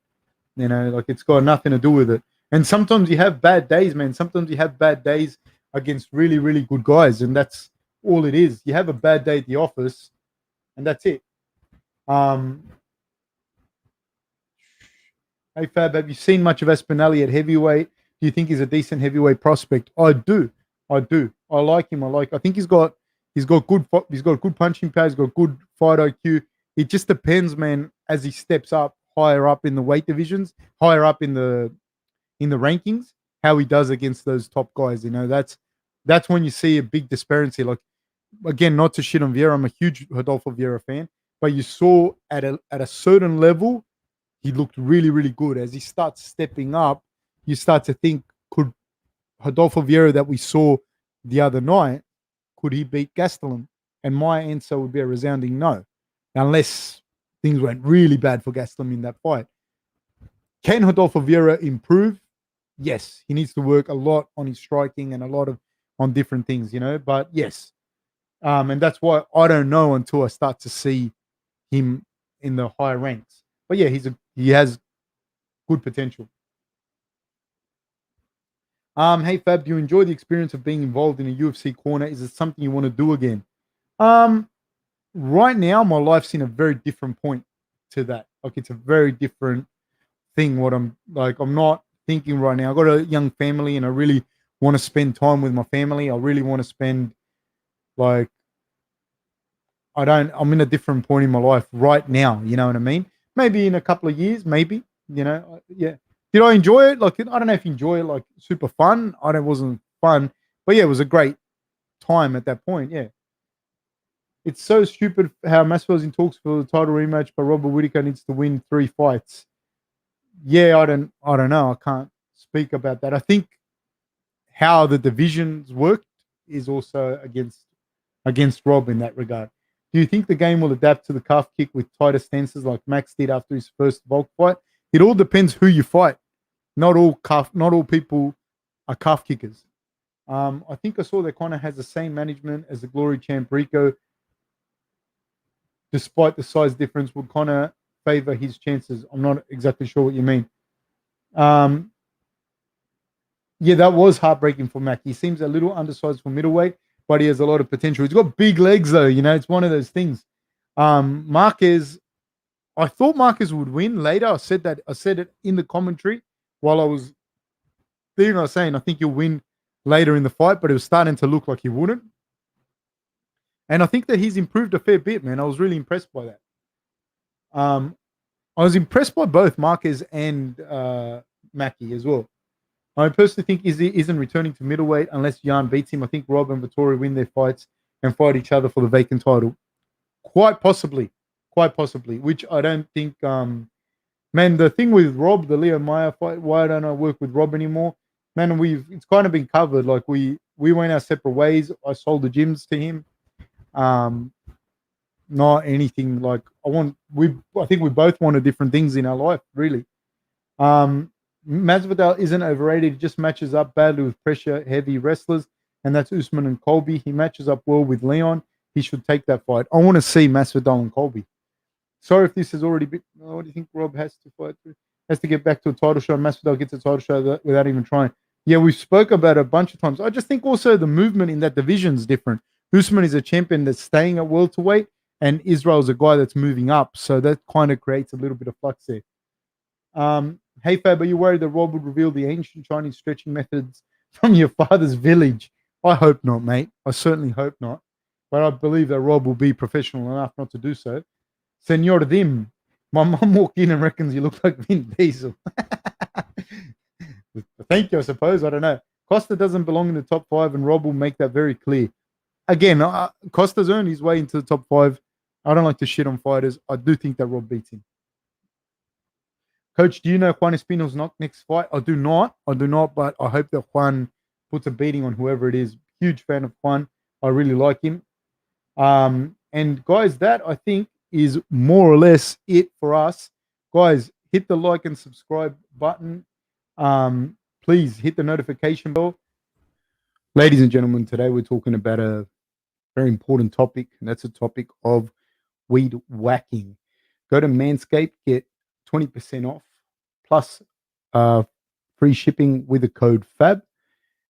You know, like, it's got nothing to do with it. And sometimes you have bad days, man. Sometimes you have bad days against really, really good guys, and that's all it is. You have a bad day at the office, and that's it. Hey Fab, have you seen much of Espinelli at heavyweight? Do you think he's a decent heavyweight prospect? I do. I like him. I think he's got good punching power. He's got good fight IQ. It just depends, man, as he steps up higher up in the weight divisions, higher up in the rankings, how he does against those top guys. You know, that's when you see a big disparity. Like, again, not to shit on Vieira, I'm a huge Rodolfo Vieira fan, but you saw at a certain level, he looked really, really good. As he starts stepping up, you start to think, could Rodolfo Vieira that we saw the other night, could he beat Gastelum? And my answer would be a resounding no, unless things went really bad for Gastelum in that fight. Can Rodolfo Vieira improve? Yes, he needs to work a lot on his striking and a lot on different things, you know. But yes, and that's why I don't know until I start to see him in the higher ranks. But yeah, he has good potential. Hey Fab, do you enjoy the experience of being involved in a UFC corner? Is it something you want to do again? Right now, my life's in a very different point to that. Like, it's a very different thing. What I'm not thinking right now. I've got a young family, and I really want to spend time with my family. I really want to spend, like, I'm in a different point in my life right now. You know what I mean? Maybe in a couple of years, maybe, yeah. Did I enjoy it? Like, I don't know if you enjoy it, like super fun. It wasn't fun, but yeah, it was a great time at that point. Yeah. It's so stupid how Masvidal's in talks for the title rematch, but Robert Whittaker needs to win 3 fights. Yeah, I don't know. I can't speak about that. I think how the divisions worked is also against Rob in that regard. Do you think the game will adapt to the calf kick with tighter stances like Max did after his first Volk fight? It all depends who you fight. Not all people are calf kickers. I think I saw that Connor has the same management as the Glory champ Rico. Despite the size difference, would Connor favor his chances? I'm not exactly sure what you mean. Um, yeah, that was heartbreaking for Mac. He seems a little undersized for middleweight, but he has a lot of potential. He's got big legs, though. It's one of those things. Marquez, I thought Marquez would win later. I said it in the commentary while I was saying I think he'll win later in the fight, but it was starting to look like he wouldn't. And I think that he's improved a fair bit, man. I was really impressed by that. I was impressed by both Marquez and Mackie as well. I personally think Izzy isn't returning to middleweight unless Jan beats him. I think Rob and Vittori win their fights and fight each other for the vacant title. Quite possibly, which I don't think. Man, the thing with Rob, the Leo Meyer fight, why don't I work with Rob anymore? Man, it's kind of been covered. Like we went our separate ways. I sold the gyms to him. Not anything like I think we both wanted different things in our life, really. Masvidal isn't overrated. He just matches up badly with pressure heavy wrestlers, and that's Usman and Colby. He matches up well with Leon. He should take that fight. I want to see Masvidal and Colby. Sorry if this has already been. What do you think Rob has to fight through? Has to get back to a title shot. Masvidal gets a title shot without even trying. Yeah, we spoke about it a bunch of times. I just think also the movement in that division is different. Usman is a champion that's staying at welterweight, and Israel's a guy that's moving up. So that kind of creates a little bit of flux there. Hey Fab, are you worried that Rob would reveal the ancient Chinese stretching methods from your father's village? I hope not, mate. I certainly hope not. But I believe that Rob will be professional enough not to do so. Senor Dim, my mum walked in and reckons you look like Vin Diesel. Thank you, I suppose. I don't know. Costa doesn't belong in the top 5, and Rob will make that very clear. Again, Costa's earned his way into the top 5. I don't like to shit on fighters. I do think that Rob beats him. Coach, do you know Juan Espino's next fight? I do not, but I hope that Juan puts a beating on whoever it is. Huge fan of Juan. I really like him. And guys, that I think is more or less it for us. Guys, hit the like and subscribe button. Please hit the notification bell. Ladies and gentlemen, today we're talking about a very important topic, and that's a topic of weed whacking. Go to Manscaped, get 20% off plus free shipping with the code FAB.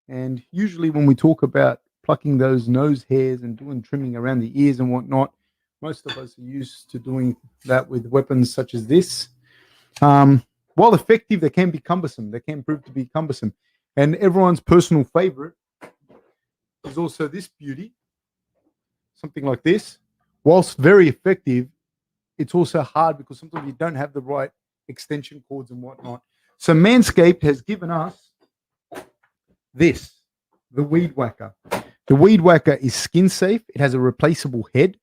And usually when we talk about plucking those nose hairs and doing trimming around the ears and whatnot, most of us are used to doing that with weapons such as this. While effective, they can be cumbersome. They can prove to be cumbersome. And everyone's personal favorite is also this beauty, something like this. Whilst very effective, it's also hard because sometimes you don't have the right extension cords and whatnot. So Manscaped has given us this, the Weed Whacker. The Weed Whacker is skin safe. It has a replaceable head.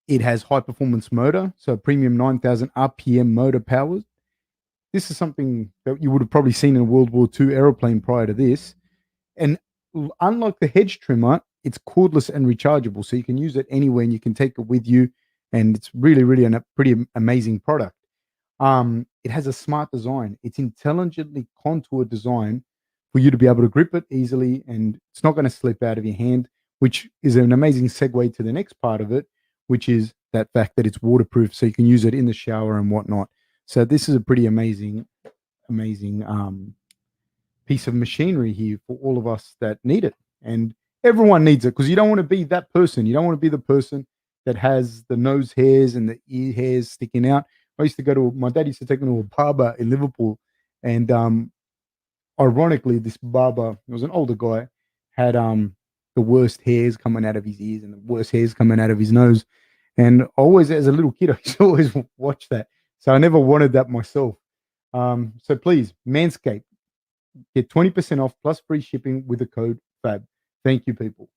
It has high performance motor, so premium 9,000 RPM motor powers. This is something that you would have probably seen in a World War II aeroplane prior to this. And unlike the hedge trimmer, it's cordless and rechargeable, so you can use it anywhere and you can take it with you. And it's really, really a pretty amazing product. It has a smart design. It's intelligently contoured design for you to be able to grip it easily, and it's not going to slip out of your hand, which is an amazing segue to the next part of it, which is that fact that it's waterproof, so you can use it in the shower and whatnot. So this is a pretty amazing piece of machinery here for all of us that need it. And everyone needs it, because you don't want to be that person. You don't want to be the person that has the nose hairs and the ear hairs sticking out. My dad used to take me to a barber in Liverpool, and ironically, this barber, he was an older guy, had the worst hairs coming out of his ears and the worst hairs coming out of his nose. And always, as a little kid, I used to always watch that. So I never wanted that myself. So please, Manscaped, get 20% off plus free shipping with the code FAB. Thank you, people.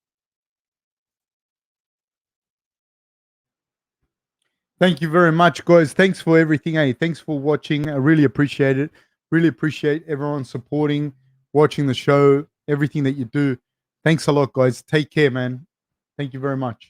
Thank you very much, guys. Thanks for everything. Hey, thanks for watching. I really appreciate it. Really appreciate everyone supporting, watching the show, everything that you do. Thanks a lot, guys. Take care, man. Thank you very much.